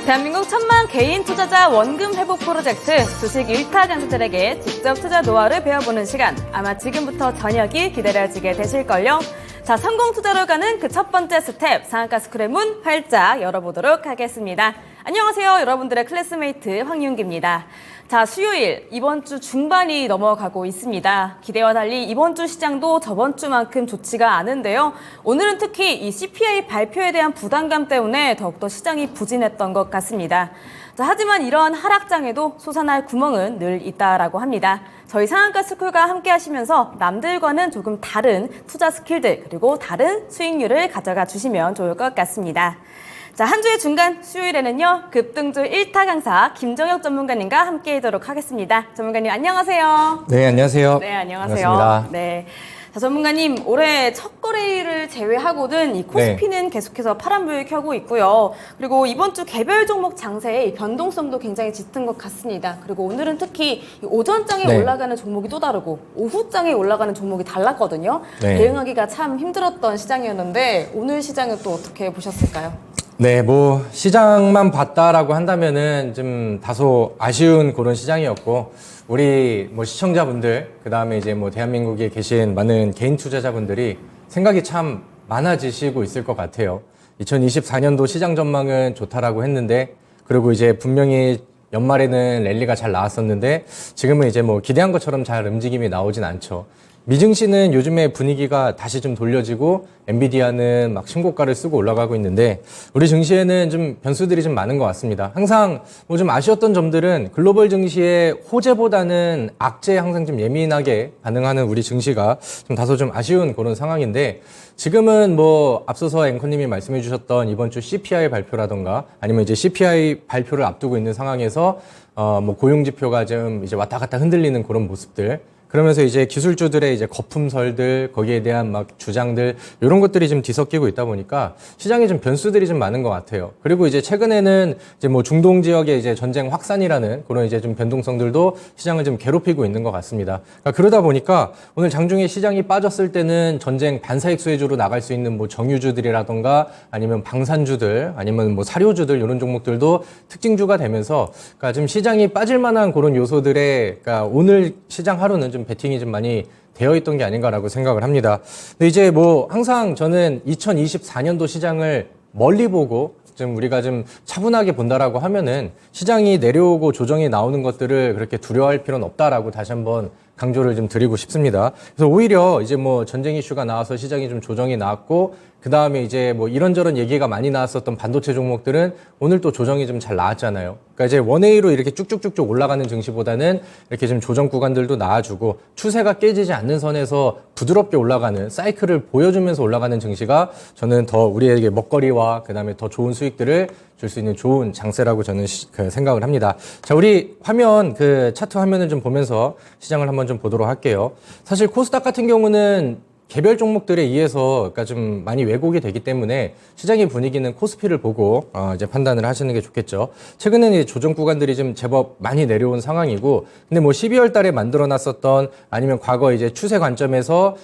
대한민국 1000만 개인 투자자 원금 회복 프로젝트 주식 1타 강사들에게 직접 투자 노하우를 배워보는 시간. 아마 지금부터 저녁이 기다려지게 되실걸요. 자, 성공 투자로 가는 그 첫 번째 스텝, 상한가 스쿨의 문 활짝 열어보도록 하겠습니다. 안녕하세요. 여러분들의 클래스메이트 황윤기입니다. 자, 수요일 이번 주 중반이 넘어가고 있습니다. 기대와 달리 이번 주 시장도 저번 주만큼 좋지가 않은데요. 오늘은 특히 이 CPI 발표에 대한 부담감 때문에 더욱더 시장이 부진했던 것 같습니다. 자, 하지만 이러한 하락장에도 솟아날 구멍은 늘 있다라고 합니다. 저희 상한가 스쿨과 함께 하시면서 남들과는 조금 다른 투자 스킬들 그리고 다른 수익률을 가져가 주시면 좋을 것 같습니다. 자, 한 주의 중간 수요일에는요, 급등주 1타 강사 김정혁 전문가님과 함께 하도록 하겠습니다. 전문가님 안녕하세요. 네, 안녕하세요. 네, 안녕하세요. 반갑습니다. 네. 자, 전문가님, 올해 첫 거래일을 제외하고는 이 코스피는 네. 계속해서 파란불 켜고 있고요. 그리고 이번 주 개별 종목 장세의 변동성도 굉장히 짙은 것 같습니다. 그리고 오늘은 특히 오전장에 네. 올라가는 종목이 또 다르고 오후장에 올라가는 종목이 달랐거든요. 네. 대응하기가 참 힘들었던 시장이었는데 오늘 시장은 또 어떻게 보셨을까요? 네, 뭐 시장만 봤다라고 한다면은 좀 다소 아쉬운 그런 시장이었고, 우리 뭐 시청자분들, 그다음에 이제 뭐 대한민국에 계신 많은 개인 투자자분들이 생각이 참 많아지시고 있을 것 같아요. 2024년도 시장 전망은 좋다라고 했는데, 그리고 이제 분명히 연말에는 랠리가 잘 나왔었는데 지금은 이제 뭐 기대한 것처럼 잘 움직임이 나오진 않죠. 미증시는 요즘에 분위기가 다시 좀 돌려지고 엔비디아는 막 신고가를 쓰고 올라가고 있는데 우리 증시에는 좀 변수들이 좀 많은 것 같습니다. 항상 뭐 좀 아쉬웠던 점들은 글로벌 증시의 호재보다는 악재에 항상 좀 예민하게 반응하는 우리 증시가 좀 다소 좀 아쉬운 그런 상황인데, 지금은 뭐 앞서서 앵커님이 말씀해 주셨던 이번 주 CPI 발표라던가 아니면 이제 CPI 발표를 앞두고 있는 상황에서 뭐 고용 지표가 좀 이제 왔다 갔다 흔들리는 그런 모습들, 그러면서 이제 기술주들의 이제 거품설들, 거기에 대한 막 주장들, 이런 것들이 좀 뒤섞이고 있다 보니까 시장에 좀 변수들이 좀 많은 것 같아요. 그리고 이제 최근에는 이제 뭐 중동 지역의 이제 전쟁 확산이라는 그런 이제 좀 변동성들도 시장을 좀 괴롭히고 있는 것 같습니다. 그러니까 그러다 보니까 오늘 장중에 시장이 빠졌을 때는 전쟁 반사익 수혜주로 나갈 수 있는 뭐 정유주들이라던가 아니면 방산주들 아니면 뭐 사료주들, 이런 종목들도 특징주가 되면서 그러니까 좀 시장이 빠질 만한 그런 요소들에, 그러니까 오늘 시장 하루는 좀 베팅이 좀 많이 되어 있던 게 아닌가라고 생각을 합니다. 근데 이제 뭐 항상 저는 2024년도 시장을 멀리 보고 좀 우리가 좀 차분하게 본다라고 하면은 시장이 내려오고 조정이 나오는 것들을 그렇게 두려워할 필요는 없다라고 다시 한번 강조를 좀 드리고 싶습니다. 그래서 오히려 이제 뭐 전쟁 이슈가 나와서 시장이 좀 조정이 나왔고, 그 다음에 이제 뭐 이런저런 얘기가 많이 나왔었던 반도체 종목들은 오늘 또 조정이 좀 잘 나왔잖아요. 그러니까 이제 원웨이로 이렇게 쭉쭉쭉쭉 올라가는 증시보다는 이렇게 좀 조정 구간들도 나와주고 추세가 깨지지 않는 선에서 부드럽게 올라가는 사이클을 보여주면서 올라가는 증시가 저는 더 우리에게 먹거리와 그 다음에 더 좋은 수익들을 줄 수 있는 좋은 장세라고 저는 생각을 합니다. 자, 우리 화면, 그 차트 화면을 좀 보면서 시장을 한번 좀 보도록 할게요. 사실 코스닥 같은 경우는 개별 종목들에 의해서 그러니까 좀 많이 왜곡이 되기 때문에 시장의 분위기는 코스피를 보고 이제 판단을 하시는 게 좋겠죠. 최근에는 이제 조정 구간들이 좀 제법 많이 내려온 상황이고, 근데 뭐 12월 달에 만들어놨었던 아니면 과거 이제 추세 관점에서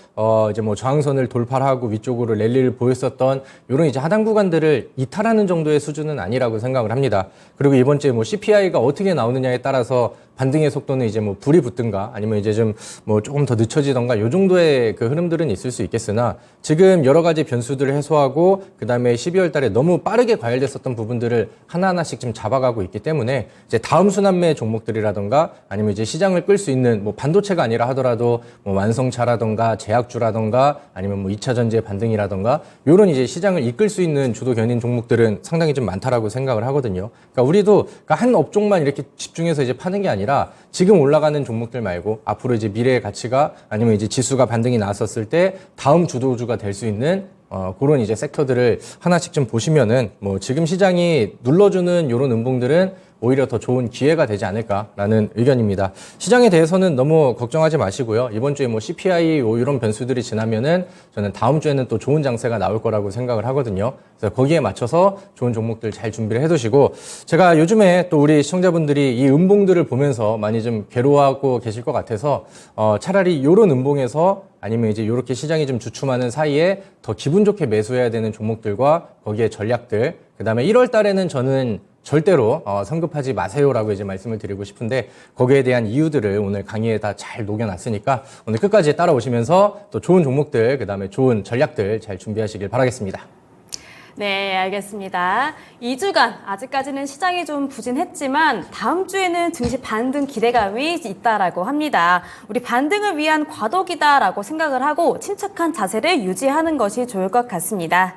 이제 뭐 저항선을 돌파하고 위쪽으로 랠리를 보였었던 이런 이제 하단 구간들을 이탈하는 정도의 수준은 아니라고 생각을 합니다. 그리고 이번 주에 뭐 CPI가 어떻게 나오느냐에 따라서 반등의 속도는 이제 뭐 불이 붙든가 아니면 이제 좀 뭐 조금 더 늦춰지던가 요 정도의 그 흐름들은 있을 수 있겠으나, 지금 여러 가지 변수들을 해소하고 그 다음에 12월 달에 너무 빠르게 과열됐었던 부분들을 하나하나씩 좀 잡아가고 있기 때문에 이제 다음 순환매 종목들이라던가 아니면 이제 시장을 끌 수 있는 뭐 반도체가 아니라 하더라도 뭐 완성차라던가 제약주라던가 아니면 뭐 2차 전지의 반등이라던가 요런 이제 시장을 이끌 수 있는 주도 견인 종목들은 상당히 좀 많다라고 생각을 하거든요. 그러니까 우리도 그러니까 한 업종만 이렇게 집중해서 이제 파는 게 아니라 지금 올라가는 종목들 말고 앞으로 이제 미래의 가치가 아니면 이제 지수가 반등이 나왔었을 때 다음 주도주가 될 수 있는 그런 이제 섹터들을 하나씩 좀 보시면은 뭐 지금 시장이 눌러주는 요런 음봉들은 오히려 더 좋은 기회가 되지 않을까라는 의견입니다. 시장에 대해서는 너무 걱정하지 마시고요. 이번 주에 뭐 CPI 이런 변수들이 지나면은 저는 다음 주에는 또 좋은 장세가 나올 거라고 생각을 하거든요. 그래서 거기에 맞춰서 좋은 종목들 잘 준비를 해두시고, 제가 요즘에 또 우리 시청자분들이 이 음봉들을 보면서 많이 좀 괴로워하고 계실 것 같아서 차라리 이런 음봉에서 아니면 이제 이렇게 시장이 좀 주춤하는 사이에 더 기분 좋게 매수해야 되는 종목들과 거기에 전략들, 그 다음에 1월 달에는 저는 절대로 성급하지 마세요라고 이제 말씀을 드리고 싶은데 거기에 대한 이유들을 오늘 강의에 다 잘 녹여놨으니까 오늘 끝까지 따라오시면서 또 좋은 종목들 그다음에 좋은 전략들 잘 준비하시길 바라겠습니다. 네, 알겠습니다. 2주간 아직까지는 시장이 좀 부진했지만 다음 주에는 증시 반등 기대감이 있다라고 합니다. 우리 반등을 위한 과도기다라고 생각을 하고 침착한 자세를 유지하는 것이 좋을 것 같습니다.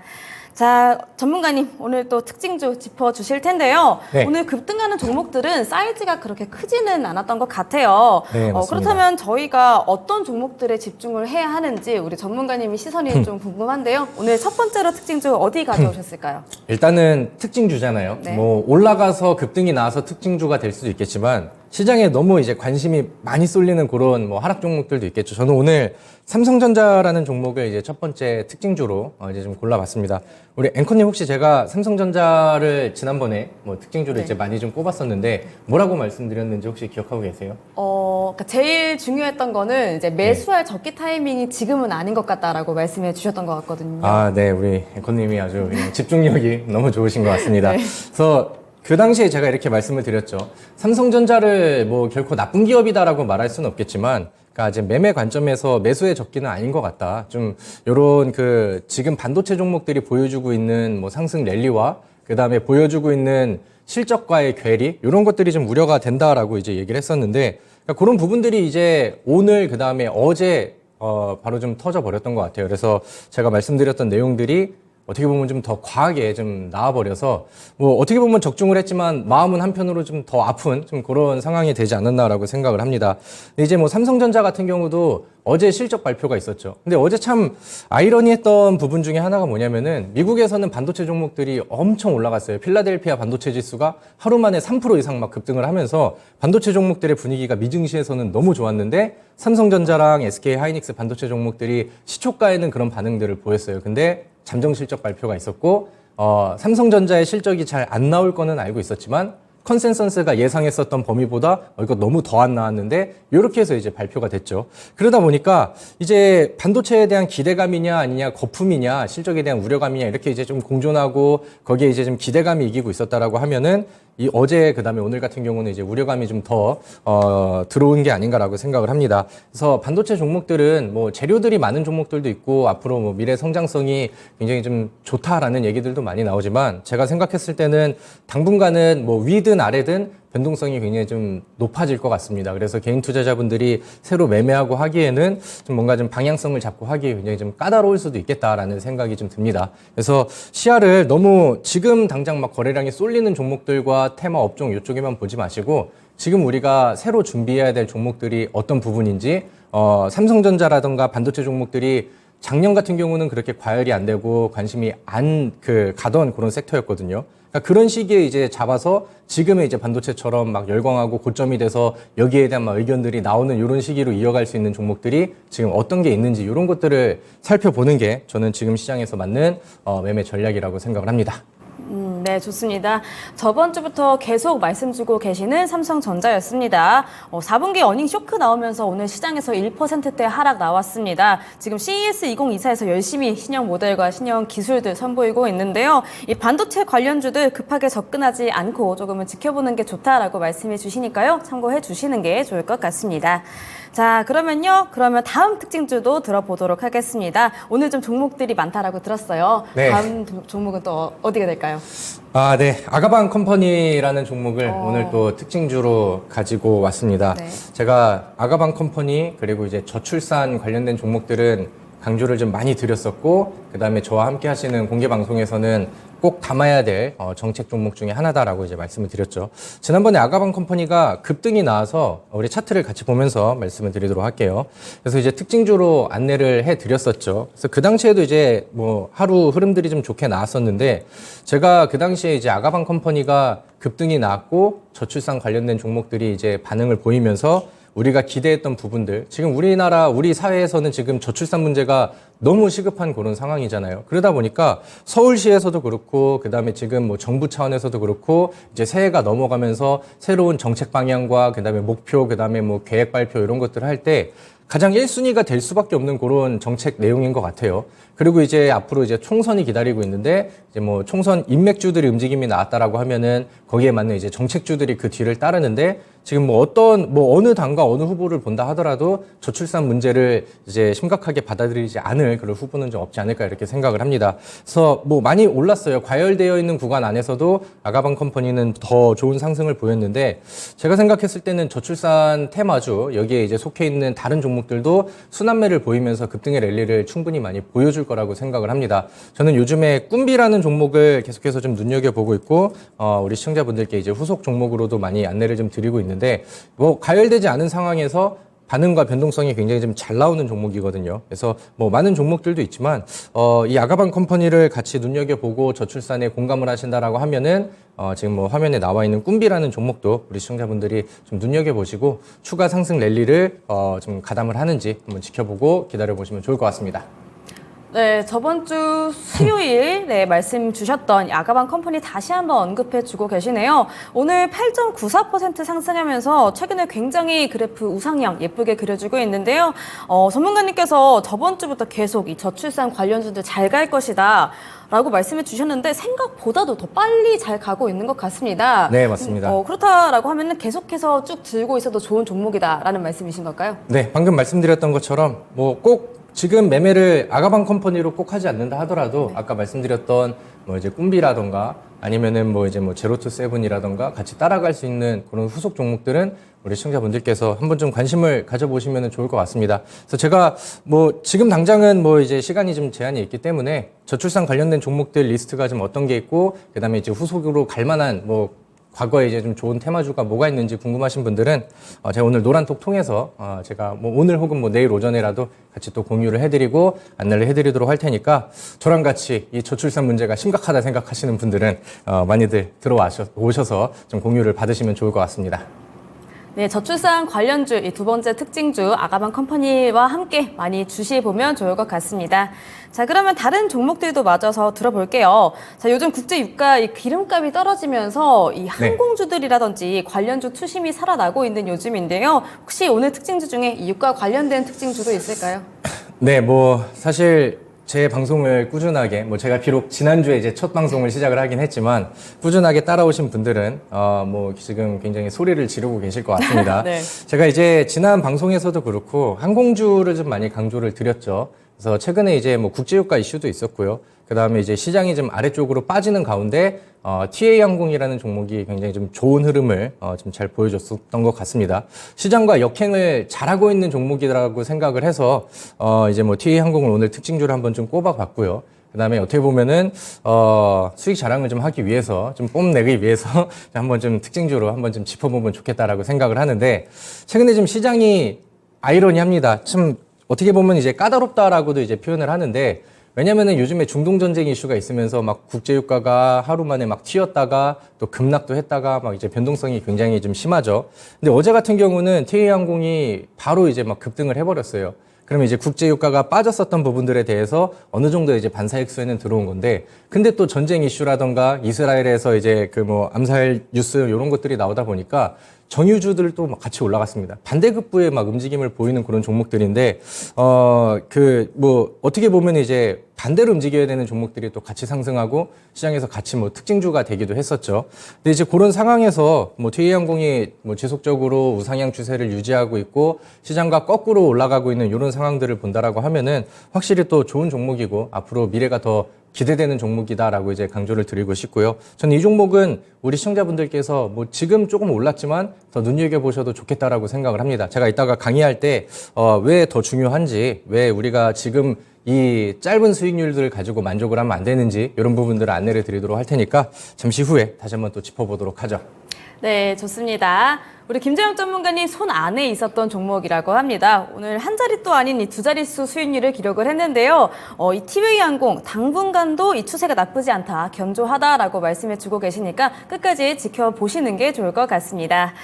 자, 전문가님 오늘 또 특징주 짚어주실 텐데요. 네. 오늘 급등하는 종목들은 사이즈가 그렇게 크지는 않았던 것 같아요. 네, 맞습니다. 그렇다면 저희가 어떤 종목들에 집중을 해야 하는지 우리 전문가님의 시선이 좀 궁금한데요. 오늘 첫 번째로 특징주 어디 가져오셨을까요? 일단은 특징주잖아요. 네. 뭐 올라가서 급등이 나와서 특징주가 될 수도 있겠지만 시장에 너무 이제 관심이 많이 쏠리는 그런 뭐 하락 종목들도 있겠죠. 저는 오늘 삼성전자라는 종목을 이제 첫 번째 특징주로 이제 좀 골라봤습니다. 우리 앵커님 혹시 제가 삼성전자를 지난번에 뭐 특징주로 네. 이제 많이 좀 꼽았었는데 뭐라고 말씀드렸는지 혹시 기억하고 계세요? 그러니까 제일 중요했던 거는 이제 매수할 적기 타이밍이 지금은 아닌 것 같다라고 말씀해 주셨던 것 같거든요. 아, 네. 우리 앵커님이 아주 그냥 집중력이 너무 좋으신 것 같습니다. 네. 그래서 그 당시에 제가 이렇게 말씀을 드렸죠. 삼성전자를 뭐 결코 나쁜 기업이다라고 말할 수는 없겠지만, 그러니까 이제 매매 관점에서 매수의 적기는 아닌 것 같다. 좀 요런 그 지금 반도체 종목들이 보여주고 있는 뭐 상승 랠리와 그 다음에 보여주고 있는 실적과의 괴리 이런 것들이 좀 우려가 된다라고 이제 얘기를 했었는데, 그러니까 그런 부분들이 이제 오늘 그 다음에 어제 바로 좀 터져 버렸던 것 같아요. 그래서 제가 말씀드렸던 내용들이 어떻게 보면 좀 더 과하게 좀 나와버려서 뭐 어떻게 보면 적중을 했지만 마음은 한편으로 좀 더 아픈 좀 그런 상황이 되지 않았나라고 생각을 합니다. 근데 이제 뭐 삼성전자 같은 경우도 어제 실적 발표가 있었죠. 근데 어제 참 아이러니했던 부분 중에 하나가 뭐냐면은 미국에서는 반도체 종목들이 엄청 올라갔어요. 필라델피아 반도체 지수가 하루 만에 3% 이상 막 급등을 하면서 반도체 종목들의 분위기가 미증시에서는 너무 좋았는데 삼성전자랑 SK 하이닉스 반도체 종목들이 시초가에는 그런 반응들을 보였어요. 근데 잠정 실적 발표가 있었고 삼성전자의 실적이 잘 안 나올 거는 알고 있었지만 컨센서스가 예상했었던 범위보다 이거 너무 더 안 나왔는데 이렇게 해서 이제 발표가 됐죠. 그러다 보니까 이제 반도체에 대한 기대감이냐 아니냐 거품이냐 실적에 대한 우려감이냐 이렇게 이제 좀 공존하고 거기에 이제 좀 기대감이 이기고 있었다라고 하면은 이 어제 그다음에 오늘 같은 경우는 이제 우려감이 좀 더 들어온 게 아닌가라고 생각을 합니다. 그래서 반도체 종목들은 뭐 재료들이 많은 종목들도 있고 앞으로 뭐 미래 성장성이 굉장히 좀 좋다라는 얘기들도 많이 나오지만 제가 생각했을 때는 당분간은 뭐 위든 아래든 변동성이 굉장히 좀 높아질 것 같습니다. 그래서 개인 투자자분들이 새로 매매하고 하기에는 좀 뭔가 좀 방향성을 잡고 하기에 굉장히 좀 까다로울 수도 있겠다라는 생각이 좀 듭니다. 그래서 시야를 너무 지금 당장 막 거래량이 쏠리는 종목들과 테마 업종 이쪽에만 보지 마시고 지금 우리가 새로 준비해야 될 종목들이 어떤 부분인지 삼성전자라든가 반도체 종목들이 작년 같은 경우는 그렇게 과열이 안 되고 관심이 안 가던 그런 섹터였거든요. 그러니까 그런 시기에 이제 잡아서 지금의 이제 반도체처럼 막 열광하고 고점이 돼서 여기에 대한 막 의견들이 나오는 이런 시기로 이어갈 수 있는 종목들이 지금 어떤 게 있는지 이런 것들을 살펴보는 게 저는 지금 시장에서 맞는 매매 전략이라고 생각을 합니다. 네, 좋습니다. 저번 주부터 계속 말씀 주고 계시는 삼성전자였습니다. 4분기 어닝 쇼크 나오면서 오늘 시장에서 1%대 하락 나왔습니다. 지금 CES 2024에서 열심히 신형 모델과 신형 기술들 선보이고 있는데요. 이 반도체 관련주들 급하게 접근하지 않고 조금은 지켜보는 게 좋다라고 말씀해 주시니까요. 참고해 주시는 게 좋을 것 같습니다. 자, 그러면 다음 특징주도 들어보도록 하겠습니다. 오늘 좀 종목들이 많다라고 들었어요. 네. 다음 종목은 또 어디가 될까요? 아, 네. 아가방 컴퍼니라는 종목을 오늘 또 특징주로 가지고 왔습니다. 네. 제가 아가방 컴퍼니 그리고 이제 저출산 관련된 종목들은 강조를 좀 많이 드렸었고 그다음에 저와 함께 하시는 공개 방송에서는 꼭 담아야 될 정책 종목 중에 하나다라고 이제 말씀을 드렸죠. 지난번에 아가방 컴퍼니가 급등이 나와서 우리 차트를 같이 보면서 말씀을 드리도록 할게요. 그래서 이제 특징주로 안내를 해 드렸었죠. 그래서 그 당시에도 이제 뭐 하루 흐름들이 좀 좋게 나왔었는데 제가 그 당시에 이제 아가방 컴퍼니가 급등이 나왔고 저출산 관련된 종목들이 이제 반응을 보이면서 우리가 기대했던 부분들, 지금 우리 사회에서는 지금 저출산 문제가 너무 시급한 그런 상황이잖아요. 그러다 보니까 서울시에서도 그렇고 그다음에 지금 뭐 정부 차원에서도 그렇고 이제 새해가 넘어가면서 새로운 정책 방향과 그다음에 목표 그다음에 뭐 계획 발표 이런 것들을 할 때 가장 1순위가 될 수밖에 없는 그런 정책 내용인 것 같아요. 그리고 이제 앞으로 이제 총선이 기다리고 있는데 이제 뭐 총선 인맥주들이 움직임이 나왔다라고 하면은 거기에 맞는 이제 정책주들이 그 뒤를 따르는데 지금 뭐 어느 당과 어느 후보를 본다 하더라도 저출산 문제를 이제 심각하게 받아들이지 않을 그런 후보는 좀 없지 않을까 이렇게 생각을 합니다. 그래서 뭐 많이 올랐어요. 과열되어 있는 구간 안에서도 아가방 컴퍼니는 더 좋은 상승을 보였는데 제가 생각했을 때는 저출산 테마주 여기에 이제 속해 있는 다른 종목들도 순환매를 보이면서 급등의 랠리를 충분히 많이 보여줄 거라고 생각을 합니다. 저는 요즘에 꿈비라는 종목을 계속해서 좀 눈여겨보고 있고 우리 시청자분들께 이제 후속 종목으로도 많이 안내를 좀 드리고 있는데 뭐 가열되지 않은 상황에서 반응과 변동성이 굉장히 좀 잘 나오는 종목이거든요. 그래서 뭐 많은 종목들도 있지만 이 아가방 컴퍼니를 같이 눈여겨보고 저출산에 공감을 하신다라고 하면은 지금 뭐 화면에 나와 있는 꿈비라는 종목도 우리 시청자분들이 좀 눈여겨보시고 추가 상승 랠리를 좀 가담을 하는지 한번 지켜보고 기다려보시면 좋을 것 같습니다. 네, 저번 주 수요일에 말씀 주셨던 아가방 컴퍼니 다시 한번 언급해 주고 계시네요. 오늘 8.94% 상승하면서 최근에 굉장히 그래프 우상향 예쁘게 그려주고 있는데요. 전문가님께서 저번 주부터 계속 이 저출산 관련주들 잘 갈 것이다 라고 말씀해 주셨는데 생각보다도 더 빨리 잘 가고 있는 것 같습니다. 네, 맞습니다. 그렇다라고 하면 계속해서 쭉 들고 있어도 좋은 종목이다라는 말씀이신 걸까요? 네, 방금 말씀드렸던 것처럼 뭐 꼭 지금 매매를 아가방 컴퍼니로 꼭 하지 않는다 하더라도 아까 말씀드렸던 뭐 이제 꿈비라던가 아니면은 뭐 이제 뭐 제로투 세븐이라던가 같이 따라갈 수 있는 그런 후속 종목들은 우리 시청자분들께서 한번 좀 관심을 가져보시면 좋을 것 같습니다. 그래서 제가 뭐 지금 당장은 뭐 이제 시간이 좀 제한이 있기 때문에 저출산 관련된 종목들 리스트가 좀 어떤 게 있고 그다음에 이제 후속으로 갈 만한 뭐 과거에 이제 좀 좋은 테마주가 뭐가 있는지 궁금하신 분들은 제가 오늘 노란톡 통해서 제가 뭐 오늘 혹은 뭐 내일 오전에라도 같이 또 공유를 해드리고 안내를 해드리도록 할 테니까 저랑 같이 이 저출산 문제가 심각하다 생각하시는 분들은 많이들 오셔서 좀 공유를 받으시면 좋을 것 같습니다. 네, 저출산 관련주 이 두 번째 특징주 아가방 컴퍼니와 함께 많이 주시해보면 좋을 것 같습니다. 자, 그러면 다른 종목들도 마저서 들어볼게요. 자, 요즘 국제 유가 이 기름값이 떨어지면서 이 항공주들이라든지 관련주 투심이 살아나고 있는 요즘인데요. 혹시 오늘 특징주 중에 이 유가 관련된 특징주도 있을까요? 네, 뭐 사실 제 방송을 꾸준하게 뭐 제가 비록 지난주에 이제 첫 방송을 시작을 하긴 했지만 꾸준하게 따라오신 분들은 뭐 지금 굉장히 소리를 지르고 계실 것 같습니다. 네. 제가 이제 지난 방송에서도 그렇고 항공주를 좀 많이 강조를 드렸죠. 그래서 최근에 이제 뭐 국제유가 이슈도 있었고요. 그 다음에 이제 시장이 좀 아래쪽으로 빠지는 가운데 TA항공이라는 종목이 굉장히 좀 좋은 흐름을 좀 잘 보여줬었던 것 같습니다. 시장과 역행을 잘하고 있는 종목이라고 생각을 해서 이제 뭐 TA항공을 오늘 특징주를 한번 좀 꼽아봤고요. 그 다음에 어떻게 보면은 수익 자랑을 좀 하기 위해서 좀 뽐내기 위해서 한번 좀 특징주로 한번 좀 짚어보면 좋겠다라고 생각을 하는데 최근에 좀 시장이 아이러니합니다. 참 어떻게 보면 이제 까다롭다라고도 이제 표현을 하는데 왜냐면은 요즘에 중동 전쟁 이슈가 있으면서 막 국제유가가 하루 만에 막 튀었다가 또 급락도 했다가 막 이제 변동성이 굉장히 좀 심하죠. 근데 어제 같은 경우는 TA항공이 바로 이제 막 급등을 해버렸어요. 그러면 이제 국제유가가 빠졌었던 부분들에 대해서 어느 정도 이제 반사익수에는 들어온 건데, 근데 또 전쟁 이슈라던가 이스라엘에서 이제 그 뭐 암살 뉴스 이런 것들이 나오다 보니까 정유주들도 막 같이 올라갔습니다. 반대급부의 막 움직임을 보이는 그런 종목들인데, 그 뭐 어떻게 보면 이제 반대로 움직여야 되는 종목들이 또 같이 상승하고 시장에서 같이 뭐 특징주가 되기도 했었죠. 근데 이제 그런 상황에서 뭐 TA항공이 뭐 지속적으로 우상향 추세를 유지하고 있고 시장과 거꾸로 올라가고 있는 이런 상황들을 본다라고 하면은 확실히 또 좋은 종목이고 앞으로 미래가 더 기대되는 종목이다라고 이제 강조를 드리고 싶고요. 저는 이 종목은 우리 시청자분들께서 뭐 지금 조금 올랐지만 더 눈여겨보셔도 좋겠다라고 생각을 합니다. 제가 이따가 강의할 때 왜 더 중요한지, 왜 우리가 지금 이 짧은 수익률들을 가지고 만족을 하면 안 되는지 이런 부분들을 안내를 드리도록 할 테니까 잠시 후에 다시 한번 또 짚어보도록 하죠. 네, 좋습니다. 우리 김재영 전문가님 손 안에 있었던 종목이라고 합니다. 오늘 한 자리도 아닌 이 두 자릿수 수익률을 기록을 했는데요. 이 TA항공 당분간도 이 추세가 나쁘지 않다, 견조하다라고 말씀해 주고 계시니까 끝까지 지켜보시는 게 좋을 것 같습니다.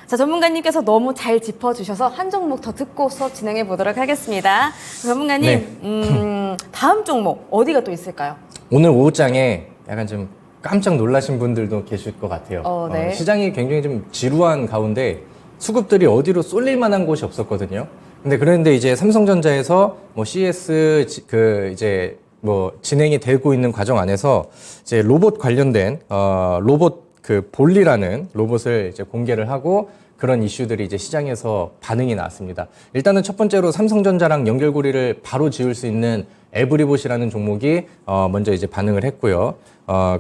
자, 전문가님께서 너무 잘 짚어주셔서 한 종목 더 듣고 수업 진행해 보도록 하겠습니다. 전문가님, 네. 다음 종목 어디가 또 있을까요? 오늘 오후장에 약간 좀 깜짝 놀라신 분들도 계실 것 같아요. 네. 시장이 굉장히 좀 지루한 가운데 수급들이 어디로 쏠릴 만한 곳이 없었거든요. 근데 그런데 이제 삼성전자에서 뭐 CS 이제 뭐 진행이 되고 있는 과정 안에서 이제 로봇 관련된 로봇 볼리라는 로봇을 이제 공개를 하고 그런 이슈들이 이제 시장에서 반응이 나왔습니다. 일단은 첫 번째로 삼성전자랑 연결고리를 바로 지을 수 있는 에브리봇이라는 종목이 먼저 이제 반응을 했고요.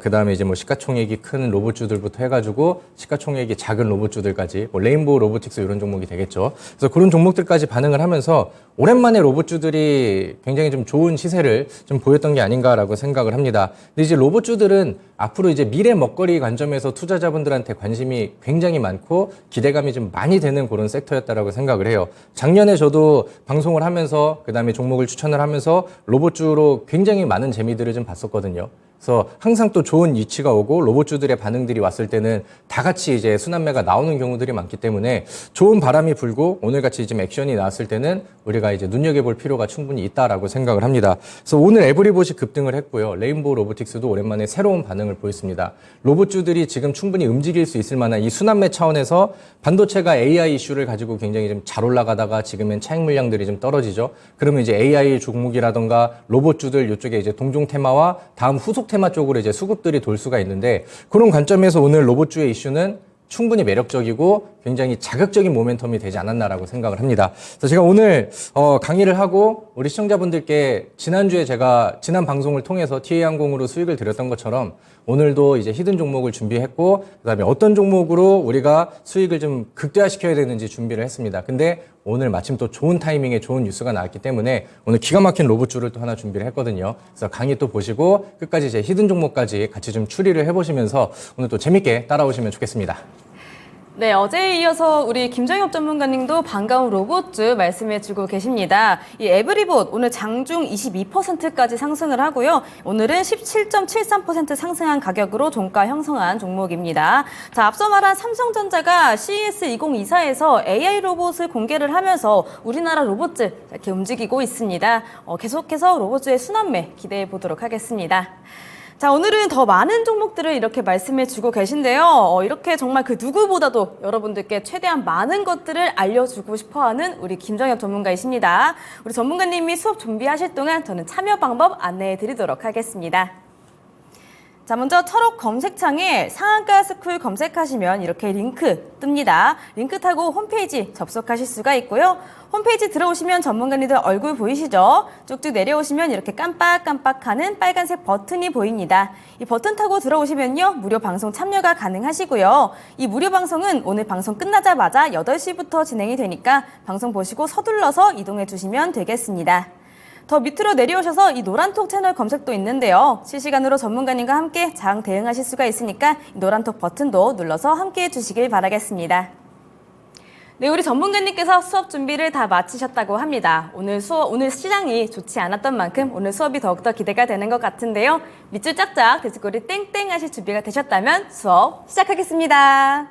그 다음에 이제 뭐 시가총액이 큰 로봇주들부터 해가지고 시가총액이 작은 로봇주들까지 뭐 레인보우 로보틱스 이런 종목이 되겠죠. 그래서 그런 종목들까지 반응을 하면서 오랜만에 로봇주들이 굉장히 좀 좋은 시세를 좀 보였던 게 아닌가라고 생각을 합니다. 근데 이제 로봇주들은 앞으로 이제 미래 먹거리 관점에서 투자자분들한테 관심이 굉장히 많고 기대감이 좀 많이 되는 그런 섹터였다라고 생각을 해요. 작년에 저도 방송을 하면서 그 다음에 종목을 추천을 하면서 로봇주로 굉장히 많은 재미들을 좀 봤었거든요. 그래서 항상 또 좋은 위치가 오고 로봇주들의 반응들이 왔을 때는 다 같이 이제 순환매가 나오는 경우들이 많기 때문에 좋은 바람이 불고 오늘같이 지금 액션이 나왔을 때는 우리가 이제 눈여겨볼 필요가 충분히 있다라고 생각을 합니다. 그래서 오늘 에브리봇이 급등을 했고요. 레인보우 로보틱스도 오랜만에 새로운 반응을 보였습니다. 로봇주들이 지금 충분히 움직일 수 있을 만한 이 순환매 차원에서 반도체가 AI 이슈를 가지고 굉장히 좀 잘 올라가다가 지금은 차익 물량들이 좀 떨어지죠. 그러면 이제 AI 종목이라던가 로봇주들 이쪽에 이제 동종 테마와 다음 후속 테마 쪽으로 이제 수급들이 돌 수가 있는데 그런 관점에서 오늘 로봇주의 이슈는 충분히 매력적이고 굉장히 자극적인 모멘텀이 되지 않았나라고 생각을 합니다. 그래서 제가 오늘 강의를 하고 우리 시청자분들께 지난주에 제가 지난 방송을 통해서 TA항공으로 수익을 드렸던 것처럼 오늘도 이제 히든 종목을 준비했고 그다음에 어떤 종목으로 우리가 수익을 좀 극대화시켜야 되는지 준비를 했습니다. 근데 오늘 마침 또 좋은 타이밍에 좋은 뉴스가 나왔기 때문에 오늘 기가 막힌 로봇주를 또 하나 준비를 했거든요. 그래서 강의 또 보시고 끝까지 이제 히든 종목까지 같이 좀 추리를 해보시면서 오늘 또 재밌게 따라오시면 좋겠습니다. 네, 어제에 이어서 우리 김정엽 전문가님도 반가운 로봇주 말씀해주고 계십니다. 이 에브리봇 오늘 장중 22%까지 상승을 하고요. 오늘은 17.73% 상승한 가격으로 종가 형성한 종목입니다. 자, 앞서 말한 삼성전자가 CES 2024에서 AI 로봇을 공개를 하면서 우리나라 로봇주 이렇게 움직이고 있습니다. 계속해서 로봇주의 순환매 기대해 보도록 하겠습니다. 자, 오늘은 더 많은 종목들을 이렇게 말씀해 주고 계신데요. 이렇게 정말 그 누구보다도 여러분들께 최대한 많은 것들을 알려주고 싶어하는 우리 김정엽 전문가이십니다. 우리 전문가님이 수업 준비하실 동안 저는 참여 방법 안내해 드리도록 하겠습니다. 자, 먼저 철옥 검색창에 상한가 스쿨 검색하시면 이렇게 링크 뜹니다. 링크 타고 홈페이지 접속하실 수가 있고요. 홈페이지 들어오시면 전문가님들 얼굴 보이시죠? 쭉쭉 내려오시면 이렇게 깜빡깜빡하는 빨간색 버튼이 보입니다. 이 버튼 타고 들어오시면요. 무료 방송 참여가 가능하시고요. 이 무료 방송은 오늘 방송 끝나자마자 8시부터 진행이 되니까 방송 보시고 서둘러서 이동해 주시면 되겠습니다. 더 밑으로 내려오셔서 이 노란톡 채널 검색도 있는데요. 실시간으로 전문가님과 함께 장 대응하실 수가 있으니까 이 노란톡 버튼도 눌러서 함께해 주시길 바라겠습니다. 네, 우리 전문가님께서 수업 준비를 다 마치셨다고 합니다. 오늘 시장이 좋지 않았던 만큼 오늘 수업이 더욱더 기대가 되는 것 같은데요. 밑줄 짝짝, 돼지꼬리 땡땡 하실 준비가 되셨다면 수업 시작하겠습니다.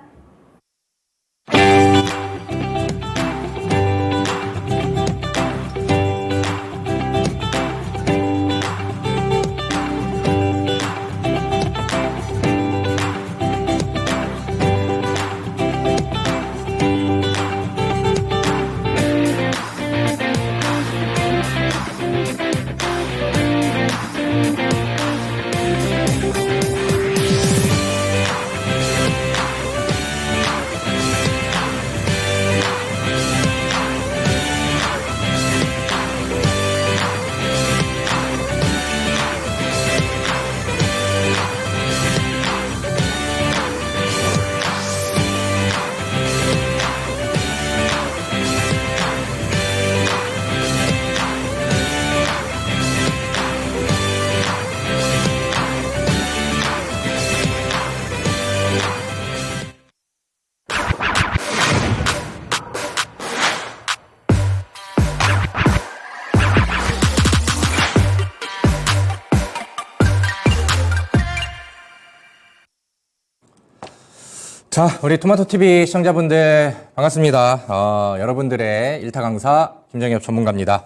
자, 우리 토마토TV 시청자분들 반갑습니다. 여러분들의 일타 강사 김정엽 전문가입니다.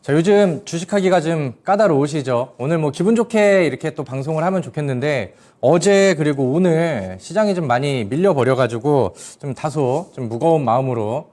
자, 요즘 주식하기가 좀 까다로우시죠? 오늘 뭐 기분 좋게 이렇게 또 방송을 하면 좋겠는데 어제 그리고 오늘 시장이 좀 많이 밀려버려가지고 좀 다소 좀 무거운 마음으로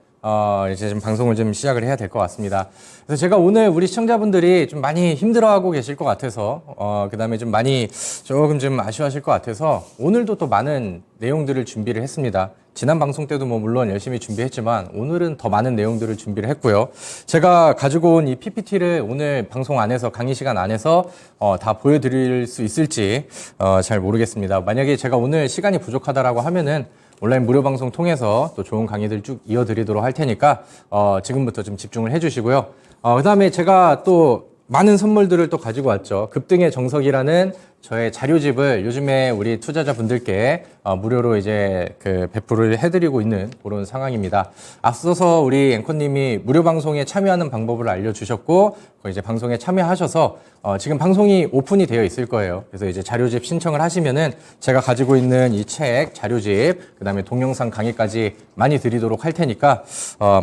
이제 좀 방송을 좀 시작을 해야 될 것 같습니다. 그래서 제가 오늘 우리 시청자분들이 좀 많이 힘들어하고 계실 것 같아서, 그 다음에 좀 많이 조금 좀 아쉬워하실 것 같아서 오늘도 또 많은 내용들을 준비를 했습니다. 지난 방송 때도 뭐 물론 열심히 준비했지만 오늘은 더 많은 내용들을 준비를 했고요. 제가 가지고 온 이 PPT를 오늘 방송 안에서 강의 시간 안에서 다 보여드릴 수 있을지 잘 모르겠습니다. 만약에 제가 오늘 시간이 부족하다라고 하면은 온라인 무료 방송 통해서 또 좋은 강의들 쭉 이어드리도록 할 테니까 지금부터 좀 집중을 해주시고요. 그다음에 제가 또 많은 선물들을 또 가지고 왔죠. 급등의 정석이라는 저의 자료집을 요즘에 우리 투자자분들께 무료로 이제 배포를 해드리고 있는 그런 상황입니다. 앞서서 우리 앵커님이 무료 방송에 참여하는 방법을 알려주셨고, 이제 방송에 참여하셔서 지금 방송이 오픈이 되어 있을 거예요. 그래서 이제 자료집 신청을 하시면은 제가 가지고 있는 이 책, 자료집, 그 다음에 동영상 강의까지 많이 드리도록 할 테니까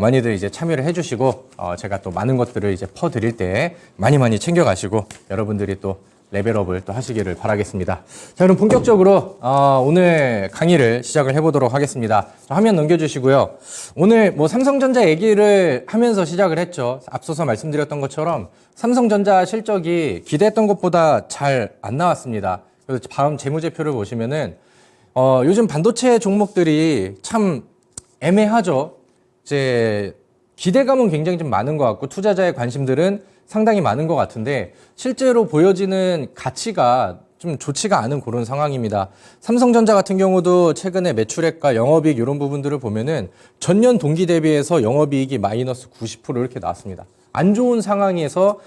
많이들 이제 참여를 해주시고 제가 또 많은 것들을 이제 퍼드릴 때 많이 챙겨가시고 여러분들이 또 레벨업을 또 하시기를 바라겠습니다. 자, 그럼 본격적으로 오늘 강의를 시작을 해보도록 하겠습니다. 자, 화면 넘겨주시고요. 오늘 뭐 삼성전자 얘기를 하면서 시작을 했죠. 앞서서 말씀드렸던 것처럼 삼성전자 실적이 기대했던 것보다 잘 안 나왔습니다. 그래서 다음 재무제표를 보시면은 요즘 반도체 종목들이 참 애매하죠. 이제 기대감은 굉장히 좀 많은 것 같고 투자자의 관심들은 상당히 많은 것 같은데 실제로 보여지는 가치가 좀 좋지가 않은 그런 상황입니다. 삼성전자 같은 경우도 최근에 매출액과 영업이익 이런 부분들을 보면은 전년 동기 대비해서 영업이익이 마이너스 90% 이렇게 나왔습니다. 안 좋은 상황에서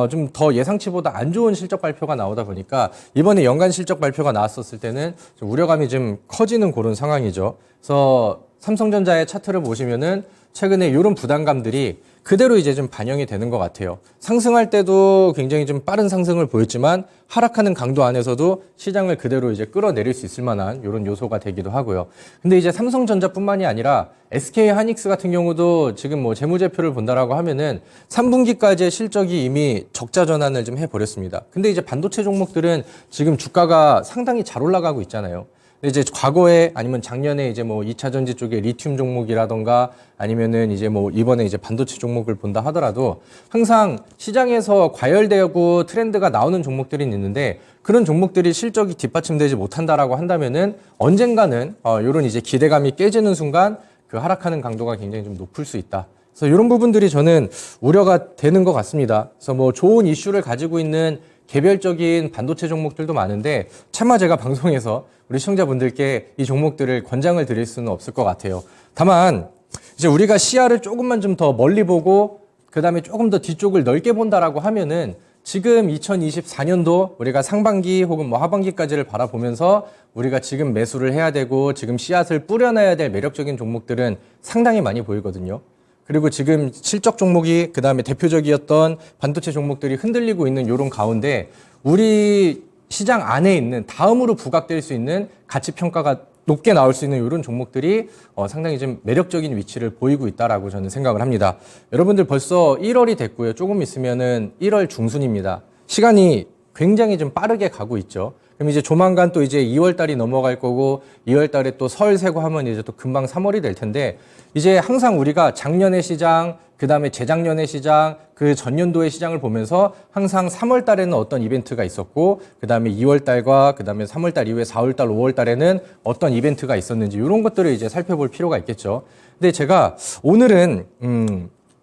좀 더 예상치보다 안 좋은 실적 발표가 나오다 보니까 이번에 연간 실적 발표가 나왔었을 때는 좀 우려감이 좀 커지는 그런 상황이죠. 그래서 삼성전자의 차트를 보시면은 최근에 이런 부담감들이 그대로 이제 좀 반영이 되는 것 같아요. 상승할 때도 굉장히 좀 빠른 상승을 보였지만 하락하는 강도 안에서도 시장을 그대로 이제 끌어내릴 수 있을 만한 이런 요소가 되기도 하고요. 근데 이제 삼성전자뿐만이 아니라 SK 하이닉스 같은 경우도 지금 뭐 재무제표를 본다라고 하면은 3분기까지의 실적이 이미 적자 전환을 좀 해버렸습니다. 근데 이제 반도체 종목들은 지금 주가가 상당히 잘 올라가고 있잖아요. 근데 이제 과거에 아니면 작년에 이제 뭐 2차 전지 쪽에 리튬 종목이라던가 아니면은 이제 뭐 이번에 이제 반도체 종목을 본다 하더라도 항상 시장에서 과열되고 트렌드가 나오는 종목들이 있는데 그런 종목들이 실적이 뒷받침되지 못한다라고 한다면은 언젠가는 이런 이제 기대감이 깨지는 순간 그 하락하는 강도가 굉장히 좀 높을 수 있다. 그래서 이런 부분들이 저는 우려가 되는 것 같습니다. 그래서 뭐 좋은 이슈를 가지고 있는 개별적인 반도체 종목들도 많은데 차마 제가 방송에서 우리 시청자분들께 이 종목들을 권장을 드릴 수는 없을 것 같아요. 다만 이제 우리가 시야를 조금만 좀 더 멀리 보고 그다음에 조금 더 뒤쪽을 넓게 본다라고 하면은 지금 2024년도 우리가 상반기 혹은 뭐 하반기까지를 바라보면서 우리가 지금 매수를 해야 되고 지금 씨앗을 뿌려놔야 될 매력적인 종목들은 상당히 많이 보이거든요. 그리고 지금 실적 종목이 그다음에 대표적이었던 반도체 종목들이 흔들리고 있는 이런 가운데 우리 시장 안에 있는 다음으로 부각될 수 있는 가치 평가가 높게 나올 수 있는 이런 종목들이 상당히 좀 매력적인 위치를 보이고 있다라고 저는 생각을 합니다. 여러분들 벌써 1월이 됐고요. 조금 있으면은 1월 중순입니다. 시간이 굉장히 좀 빠르게 가고 있죠. 그럼 이제 조만간 또 이제 2월 달이 넘어갈 거고 2월 달에 또 설 세고 하면 이제 또 금방 3월이 될 텐데 이제 항상 우리가 작년의 시장, 그 다음에 재작년의 시장, 그 전년도의 시장을 보면서 항상 3월 달에는 어떤 이벤트가 있었고 그 다음에 2월 달과 그 다음에 3월 달 이후에 4월 달, 5월 달에는 어떤 이벤트가 있었는지 이런 것들을 이제 살펴볼 필요가 있겠죠. 근데 제가 오늘은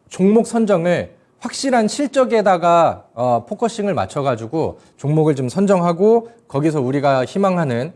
종목 선정을 확실한 실적에다가 포커싱을 맞춰가지고 종목을 좀 선정하고 거기서 우리가 희망하는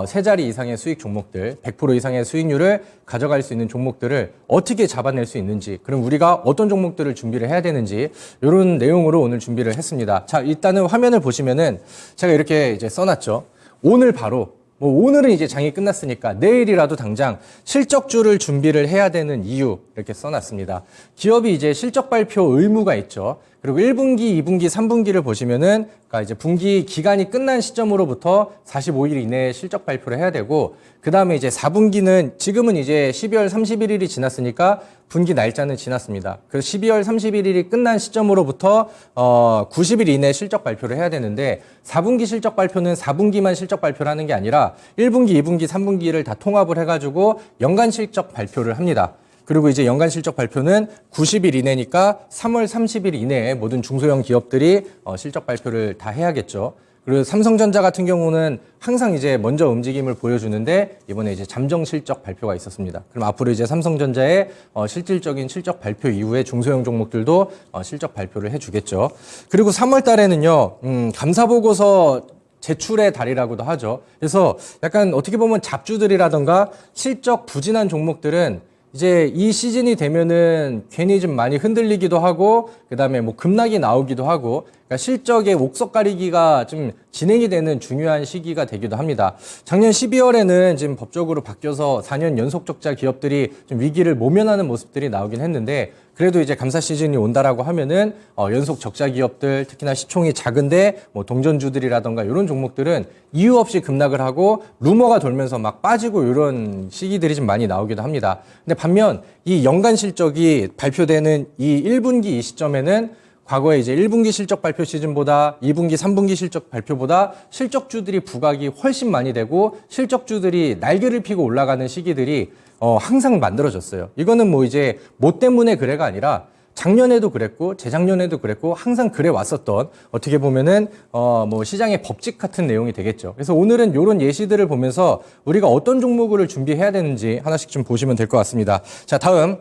세 자리 이상의 수익 종목들, 100% 이상의 수익률을 가져갈 수 있는 종목들을 어떻게 잡아낼 수 있는지, 그럼 우리가 어떤 종목들을 준비를 해야 되는지 이런 내용으로 오늘 준비를 했습니다. 자, 일단은 화면을 보시면은 제가 이렇게 이제 써놨죠. 오늘 바로 뭐 오늘은 이제 장이 끝났으니까 내일이라도 당장 실적주를 준비를 해야 되는 이유 이렇게 써놨습니다. 기업이 이제 실적 발표 의무가 있죠. 그리고 1분기, 2분기, 3분기를 보시면은 그러니까 이제 분기 기간이 끝난 시점으로부터 45일 이내에 실적 발표를 해야 되고 그다음에 이제 4분기는 지금은 이제 12월 31일이 지났으니까 분기 날짜는 지났습니다. 그래서 12월 31일이 끝난 시점으로부터 90일 이내에 실적 발표를 해야 되는데 4분기 실적 발표는 4분기만 실적 발표를 하는 게 아니라 1분기, 2분기, 3분기를 다 통합을 해가지고 연간 실적 발표를 합니다. 그리고 이제 연간 실적 발표는 90일 이내니까 3월 30일 이내에 모든 중소형 기업들이 실적 발표를 다 해야겠죠. 그리고 삼성전자 같은 경우는 항상 이제 먼저 움직임을 보여주는데 이번에 이제 잠정 실적 발표가 있었습니다. 그럼 앞으로 이제 삼성전자의 실질적인 실적 발표 이후에 중소형 종목들도 실적 발표를 해주겠죠. 그리고 3월 달에는요, 감사보고서 제출의 달이라고도 하죠. 그래서 약간 어떻게 보면 잡주들이라던가 실적 부진한 종목들은 이제 이 시즌이 되면은 괜히 좀 많이 흔들리기도 하고 그다음에 뭐 급락이 나오기도 하고 그러니까 실적의 옥석 가리기가 좀 진행이 되는 중요한 시기가 되기도 합니다. 작년 12월에는 지금 법적으로 바뀌어서 4년 연속 적자 기업들이 좀 위기를 모면하는 모습들이 나오긴 했는데 그래도 이제 감사 시즌이 온다라고 하면은 연속 적자 기업들 특히나 시총이 작은데 뭐 동전주들이라던가 이런 종목들은 이유 없이 급락을 하고 루머가 돌면서 막 빠지고 이런 시기들이 좀 많이 나오기도 합니다. 근데 반면 이 연간 실적이 발표되는 이 1분기 이 시점에는 과거에 이제 1분기 실적 발표 시즌보다 2분기, 3분기 실적 발표보다 실적주들이 부각이 훨씬 많이 되고 실적주들이 날개를 피고 올라가는 시기들이 항상 만들어졌어요. 이거는 뭐 이제 뭐 때문에 그래가 아니라 작년에도 그랬고 재작년에도 그랬고 항상 그래 왔었던 어떻게 보면은 뭐 시장의 법칙 같은 내용이 되겠죠. 그래서 오늘은 이런 예시들을 보면서 우리가 어떤 종목을 준비해야 되는지 하나씩 좀 보시면 될 것 같습니다. 자, 다음.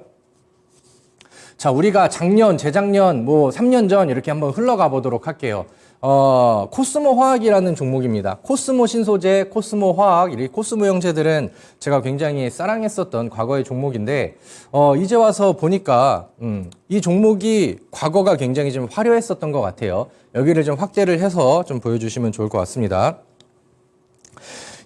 자, 우리가 작년, 재작년, 뭐 3년 전 이렇게 한번 흘러가 보도록 할게요. 코스모 화학이라는 종목입니다. 코스모 신소재, 코스모 화학, 이 코스모 형제들은 제가 굉장히 사랑했었던 과거의 종목인데, 이제 와서 보니까, 이 종목이 과거가 굉장히 좀 화려했었던 것 같아요. 여기를 좀 확대를 해서 좀 보여주시면 좋을 것 같습니다.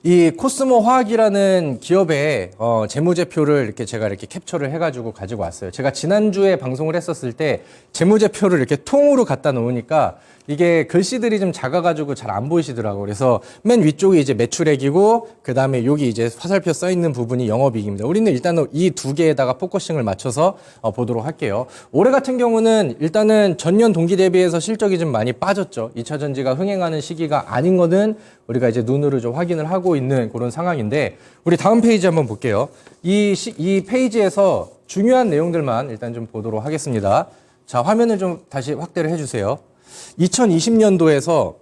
이 코스모 화학이라는 기업의 재무제표를 이렇게 제가 이렇게 캡처를 해가지고 가지고 왔어요. 제가 지난주에 방송을 했었을 때 재무제표를 이렇게 통으로 갖다 놓으니까 이게 글씨들이 좀 작아가지고 잘 안 보이시더라고요. 그래서 맨 위쪽이 이제 매출액이고 그 다음에 여기 이제 화살표 써 있는 부분이 영업이익입니다. 우리는 일단은 이 두 개에다가 포커싱을 맞춰서 보도록 할게요. 올해 같은 경우는 일단은 전년 동기 대비해서 실적이 좀 많이 빠졌죠. 2차 전지가 흥행하는 시기가 아닌 거는 우리가 이제 눈으로 좀 확인을 하고 있는 그런 상황인데 우리 다음 페이지 한번 볼게요. 이 페이지에서 중요한 내용들만 일단 좀 보도록 하겠습니다. 자, 화면을 좀 다시 확대를 해주세요. 2020년도에서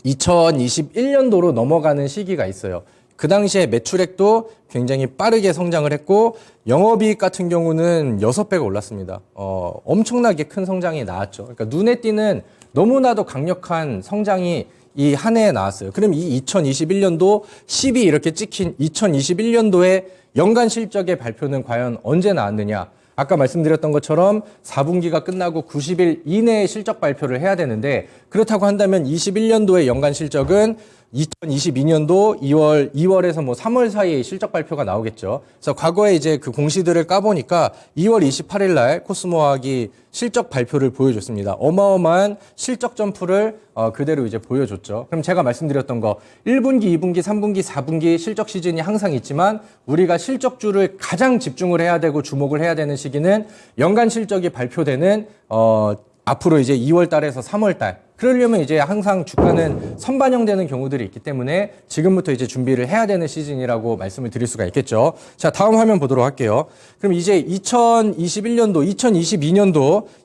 2021년도로 넘어가는 시기가 있어요. 그 당시에 매출액도 굉장히 빠르게 성장을 했고 영업이익 같은 경우는 6배가 올랐습니다. 엄청나게 큰 성장이 나왔죠. 그러니까 눈에 띄는 너무나도 강력한 성장이 이 한 해에 나왔어요. 그럼 이 2021년도 10이 이렇게 찍힌 2021년도에 연간 실적의 발표는 과연 언제 나왔느냐? 아까 말씀드렸던 것처럼 4분기가 끝나고 90일 이내에 실적 발표를 해야 되는데 그렇다고 한다면 21년도의 연간 실적은 2022년도 2월에서 뭐 3월 사이에 실적 발표가 나오겠죠. 그래서 과거에 이제 그 공시들을 까보니까 2월 28일 날 코스모화학이 실적 발표를 보여줬습니다. 어마어마한 실적 점프를 그대로 이제 보여줬죠. 그럼 제가 말씀드렸던 거 1분기, 2분기, 3분기, 4분기 실적 시즌이 항상 있지만 우리가 실적주를 가장 집중을 해야 되고 주목을 해야 되는 시기는 연간 실적이 발표되는 앞으로 이제 2월 달에서 3월 달. 그러려면 이제 항상 주가는 선반영되는 경우들이 있기 때문에 지금부터 이제 준비를 해야 되는 시즌이라고 말씀을 드릴 수가 있겠죠. 자, 다음 화면 보도록 할게요. 그럼 이제 2021년도,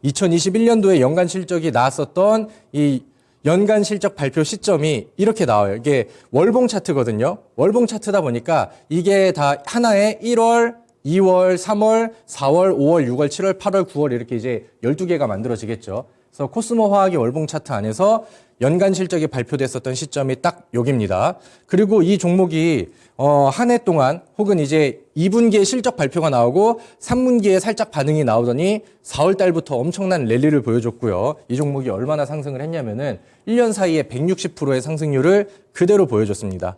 2021년도에 연간 실적이 나왔었던 이 연간 실적 발표 시점이 이렇게 나와요. 이게 월봉 차트거든요. 월봉 차트다 보니까 이게 다 하나에 1월, 2월, 3월, 4월, 5월, 6월, 7월, 8월, 9월 이렇게 이제 12개가 만들어지겠죠. 그래서 코스모 화학의 월봉 차트 안에서 연간 실적이 발표됐었던 시점이 딱 여기입니다. 그리고 이 종목이 한 해 동안 혹은 이제 2분기에 실적 발표가 나오고 3분기에 살짝 반응이 나오더니 4월 달부터 엄청난 랠리를 보여줬고요. 이 종목이 얼마나 상승을 했냐면은 1년 사이에 160%의 상승률을 그대로 보여줬습니다.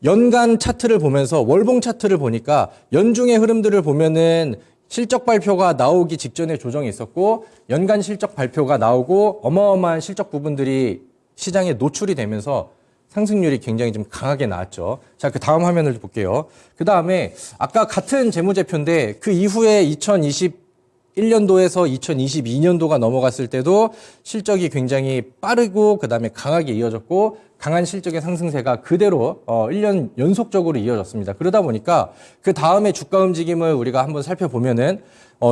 연간 차트를 보면서 월봉 차트를 보니까 연중의 흐름들을 보면은 실적 발표가 나오기 직전에 조정이 있었고 연간 실적 발표가 나오고 어마어마한 실적 부분들이 시장에 노출이 되면서 상승률이 굉장히 좀 강하게 나왔죠. 자, 그 다음 화면을 볼게요. 그 다음에 아까 같은 재무제표인데 그 이후에 2021년도에서 2022년도가 넘어갔을 때도 실적이 굉장히 빠르고 그 다음에 강하게 이어졌고 강한 실적의 상승세가 그대로 1년 연속적으로 이어졌습니다. 그러다 보니까 그 다음에 주가 움직임을 우리가 한번 살펴보면은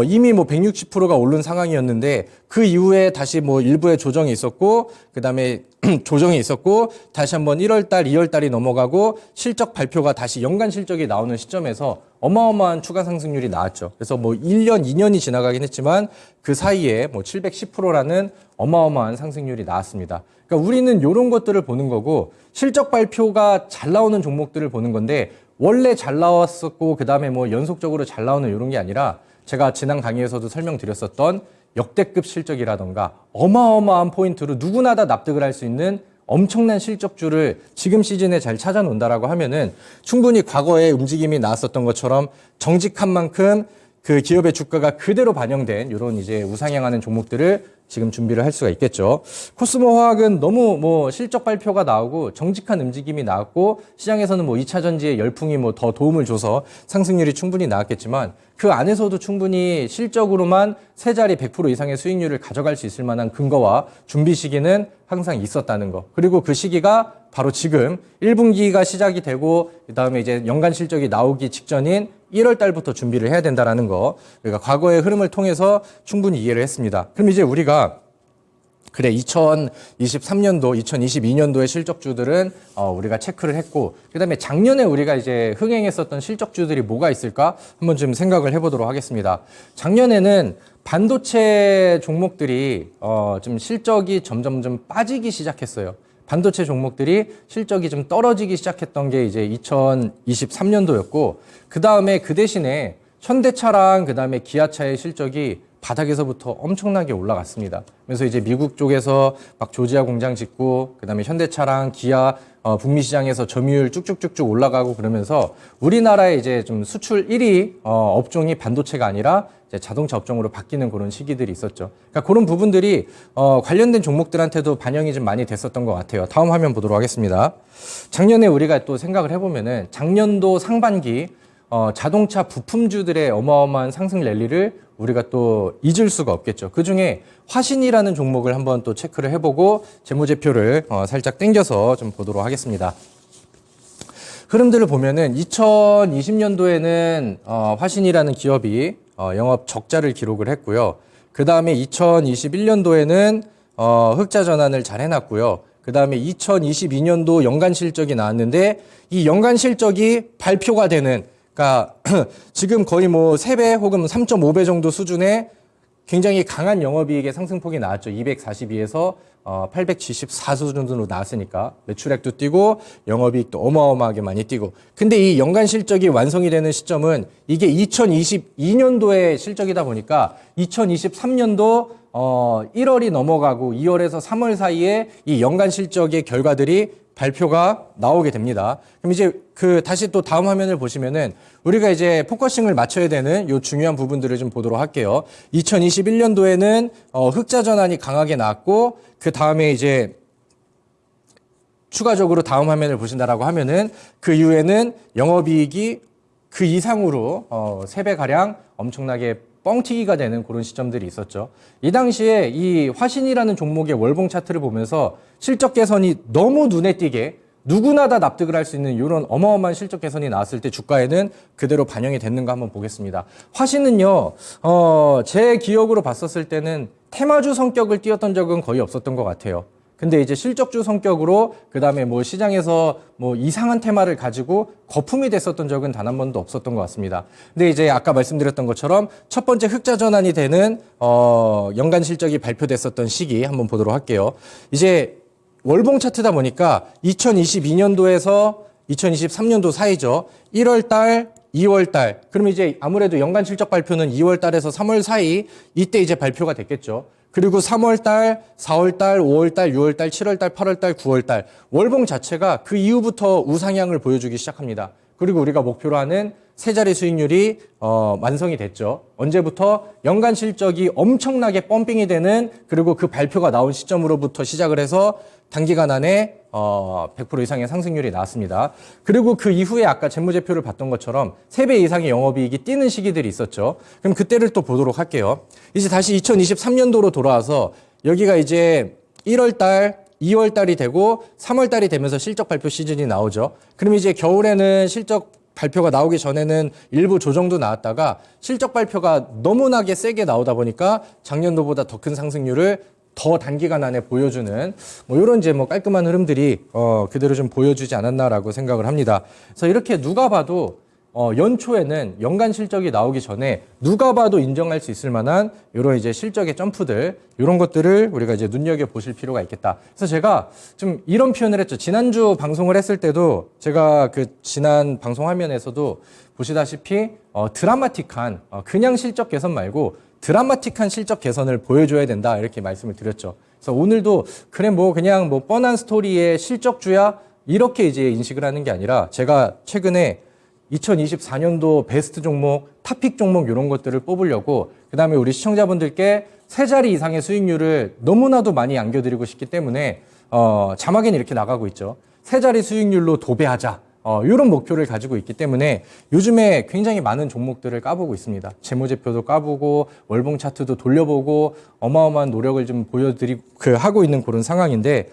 이미 뭐 160%가 오른 상황이었는데 그 이후에 다시 뭐 일부의 조정이 있었고 그다음에 조정이 있었고 다시 한번 1월 달, 2월 달이 넘어가고 실적 발표가 다시 연간 실적이 나오는 시점에서 어마어마한 추가 상승률이 나왔죠. 그래서 뭐 1년, 2년이 지나가긴 했지만 그 사이에 뭐 710%라는 어마어마한 상승률이 나왔습니다. 그러니까 우리는 이런 것들을 보는 거고 실적 발표가 잘 나오는 종목들을 보는 건데 원래 잘 나왔었고 그다음에 뭐 연속적으로 잘 나오는 이런 게 아니라 제가 지난 강의에서도 설명드렸었던 역대급 실적이라던가 어마어마한 포인트로 누구나 다 납득을 할 수 있는 엄청난 실적주를 지금 시즌에 잘 찾아놓는다라고 하면은 충분히 과거에 움직임이 나왔었던 것처럼 정직한 만큼 그 기업의 주가가 그대로 반영된 이런 이제 우상향하는 종목들을 지금 준비를 할 수가 있겠죠. 코스모 화학은 너무 뭐 실적 발표가 나오고 정직한 움직임이 나왔고 시장에서는 뭐 2차 전지의 열풍이 뭐 더 도움을 줘서 상승률이 충분히 나왔겠지만 그 안에서도 충분히 실적으로만 세 자리 100% 이상의 수익률을 가져갈 수 있을 만한 근거와 준비 시기는 항상 있었다는 거. 그리고 그 시기가 바로 지금 1분기가 시작이 되고 그다음에 이제 연간 실적이 나오기 직전인 1월 달부터 준비를 해야 된다라는 거. 그러니까 과거의 흐름을 통해서 충분히 이해를 했습니다. 그럼 이제 우리가 그래 2023년도, 2022년도의 실적주들은 우리가 체크를 했고 그다음에 작년에 우리가 이제 흥행했었던 실적주들이 뭐가 있을까 한번 좀 생각을 해보도록 하겠습니다. 작년에는 반도체 종목들이 좀 실적이 점점 좀 빠지기 시작했어요. 반도체 종목들이 실적이 좀 떨어지기 시작했던 게 이제 2023년도였고 그 다음에 그 대신에 현대차랑 그 다음에 기아차의 실적이 바닥에서부터 엄청나게 올라갔습니다. 그래서 이제 미국 쪽에서 막 조지아 공장 짓고 그다음에 현대차랑 기아 북미 시장에서 점유율 쭉쭉쭉쭉 올라가고 그러면서 우리나라의 이제 좀 수출 1위 업종이 반도체가 아니라 이제 자동차 업종으로 바뀌는 그런 시기들이 있었죠. 그러니까 그런 부분들이 관련된 종목들한테도 반영이 좀 많이 됐었던 것 같아요. 다음 화면 보도록 하겠습니다. 작년에 우리가 또 생각을 해보면은 작년도 상반기 자동차 부품주들의 어마어마한 상승 랠리를 우리가 또 잊을 수가 없겠죠. 그 중에 화신이라는 종목을 한번 또 체크를 해보고 재무제표를 살짝 당겨서 좀 보도록 하겠습니다. 흐름들을 보면은 2020년도에는 화신이라는 기업이 영업 적자를 기록을 했고요. 그 다음에 2021년도에는 흑자 전환을 잘 해놨고요. 그 다음에 2022년도 연간 실적이 나왔는데 이 연간 실적이 발표가 되는 그러니까 지금 거의 뭐 3배 혹은 3.5배 정도 수준의 굉장히 강한 영업이익의 상승폭이 나왔죠. 242에서 874 수준으로 나왔으니까 매출액도 뛰고 영업이익도 어마어마하게 많이 뛰고 근데 이 연간 실적이 완성이 되는 시점은 이게 2022년도의 실적이다 보니까 2023년도 1월이 넘어가고 2월에서 3월 사이에 이 연간 실적의 결과들이 발표가 나오게 됩니다. 그럼 이제 다시 또 다음 화면을 보시면은 우리가 이제 포커싱을 맞춰야 되는 요 중요한 부분들을 좀 보도록 할게요. 2021년도에는 흑자 전환이 강하게 나왔고 그 다음에 이제 추가적으로 다음 화면을 보신다라고 하면은 그 이후에는 영업이익이 그 이상으로 3배가량 엄청나게 뻥튀기가 되는 그런 시점들이 있었죠. 이 당시에 이 화신이라는 종목의 월봉 차트를 보면서 실적 개선이 너무 눈에 띄게 누구나 다 납득을 할 수 있는 이런 어마어마한 실적 개선이 나왔을 때 주가에는 그대로 반영이 됐는가 한번 보겠습니다. 화신은요, 제 기억으로 봤었을 때는 테마주 성격을 띄었던 적은 거의 없었던 것 같아요. 근데 이제 실적주 성격으로 그다음에 뭐 시장에서 뭐 이상한 테마를 가지고 거품이 됐었던 적은 단 한 번도 없었던 것 같습니다. 근데 이제 아까 말씀드렸던 것처럼 첫 번째 흑자 전환이 되는 연간 실적이 발표됐었던 시기 한번 보도록 할게요. 이제 월봉 차트다 보니까 2022년도에서 2023년도 사이죠. 1월 달, 2월 달. 그럼 이제 아무래도 연간 실적 발표는 2월 달에서 3월 사이 이때 이제 발표가 됐겠죠. 그리고 3월 달, 4월 달, 5월 달, 6월 달, 7월 달, 8월 달, 9월 달 월봉 자체가 그 이후부터 우상향을 보여주기 시작합니다. 그리고 우리가 목표로 하는 세 자리 수익률이 완성이 됐죠. 언제부터? 연간 실적이 엄청나게 펌핑이 되는, 그리고 그 발표가 나온 시점으로부터 시작을 해서 단기간 안에 100% 이상의 상승률이 나왔습니다. 그리고 그 이후에 아까 재무제표를 봤던 것처럼 3배 이상의 영업이익이 뛰는 시기들이 있었죠. 그럼 그때를 또 보도록 할게요. 이제 다시 2023년도로 돌아와서 여기가 이제 1월 달, 2월 달이 되고 3월 달이 되면서 실적 발표 시즌이 나오죠. 그럼 이제 겨울에는 실적 발표가 나오기 전에는 일부 조정도 나왔다가 실적 발표가 너무나게 세게 나오다 보니까 작년도보다 더 큰 상승률을 더 단기간 안에 보여주는 뭐 이런 이제 뭐 깔끔한 흐름들이 그대로 좀 보여주지 않았나라고 생각을 합니다. 그래서 이렇게 누가 봐도 연초에는 연간 실적이 나오기 전에 누가 봐도 인정할 수 있을 만한 이런 이제 실적의 점프들, 이런 것들을 우리가 이제 눈여겨 보실 필요가 있겠다. 그래서 제가 좀 이런 표현을 했죠. 지난주 방송을 했을 때도 제가 그 지난 방송 화면에서도 보시다시피 드라마틱한 그냥 실적 개선 말고 드라마틱한 실적 개선을 보여줘야 된다, 이렇게 말씀을 드렸죠. 그래서 오늘도 그래 뭐 그냥 뭐 뻔한 스토리의 실적주야 이렇게 이제 인식을 하는 게 아니라, 제가 최근에 2024년도 베스트 종목, 탑픽 종목 이런 것들을 뽑으려고, 그다음에 우리 시청자분들께 세 자리 이상의 수익률을 너무나도 많이 안겨드리고 싶기 때문에 자막에는 이렇게 나가고 있죠. 세 자리 수익률로 도배하자. 이런 목표를 가지고 있기 때문에 요즘에 굉장히 많은 종목들을 까보고 있습니다. 재무제표도 까보고 월봉 차트도 돌려보고 어마어마한 노력을 좀 보여드리고 하고 있는 그런 상황인데,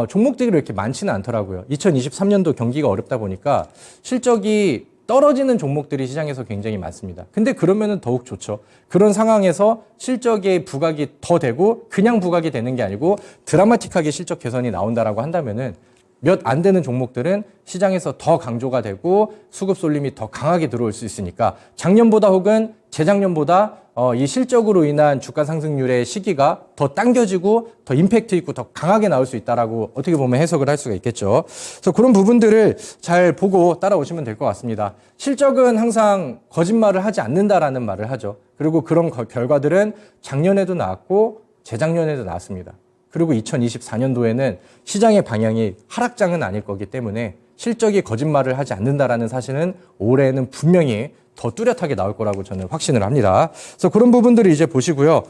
종목들이 이렇게 많지는 않더라고요. 2023년도 경기가 어렵다 보니까 실적이 떨어지는 종목들이 시장에서 굉장히 많습니다. 근데 그러면은 더욱 좋죠. 그런 상황에서 실적의 부각이 더 되고 그냥 부각이 되는 게 아니고 드라마틱하게 실적 개선이 나온다라고 한다면은 몇 안 되는 종목들은 시장에서 더 강조가 되고 수급 쏠림이 더 강하게 들어올 수 있으니까 작년보다 혹은 재작년보다 이 실적으로 인한 주가 상승률의 시기가 더 당겨지고 더 임팩트 있고 더 강하게 나올 수 있다라고 어떻게 보면 해석을 할 수가 있겠죠. 그래서 그런 부분들을 잘 보고 따라오시면 될 것 같습니다. 실적은 항상 거짓말을 하지 않는다라는 말을 하죠. 그리고 그런 결과들은 작년에도 나왔고 재작년에도 나왔습니다. 그리고 2024년도에는 시장의 방향이 하락장은 아닐 거기 때문에 실적이 거짓말을 하지 않는다라는 사실은 올해는 분명히 더 뚜렷하게 나올 거라고 저는 확신을 합니다. 그래서 그런 부분들을 이제 보시고요.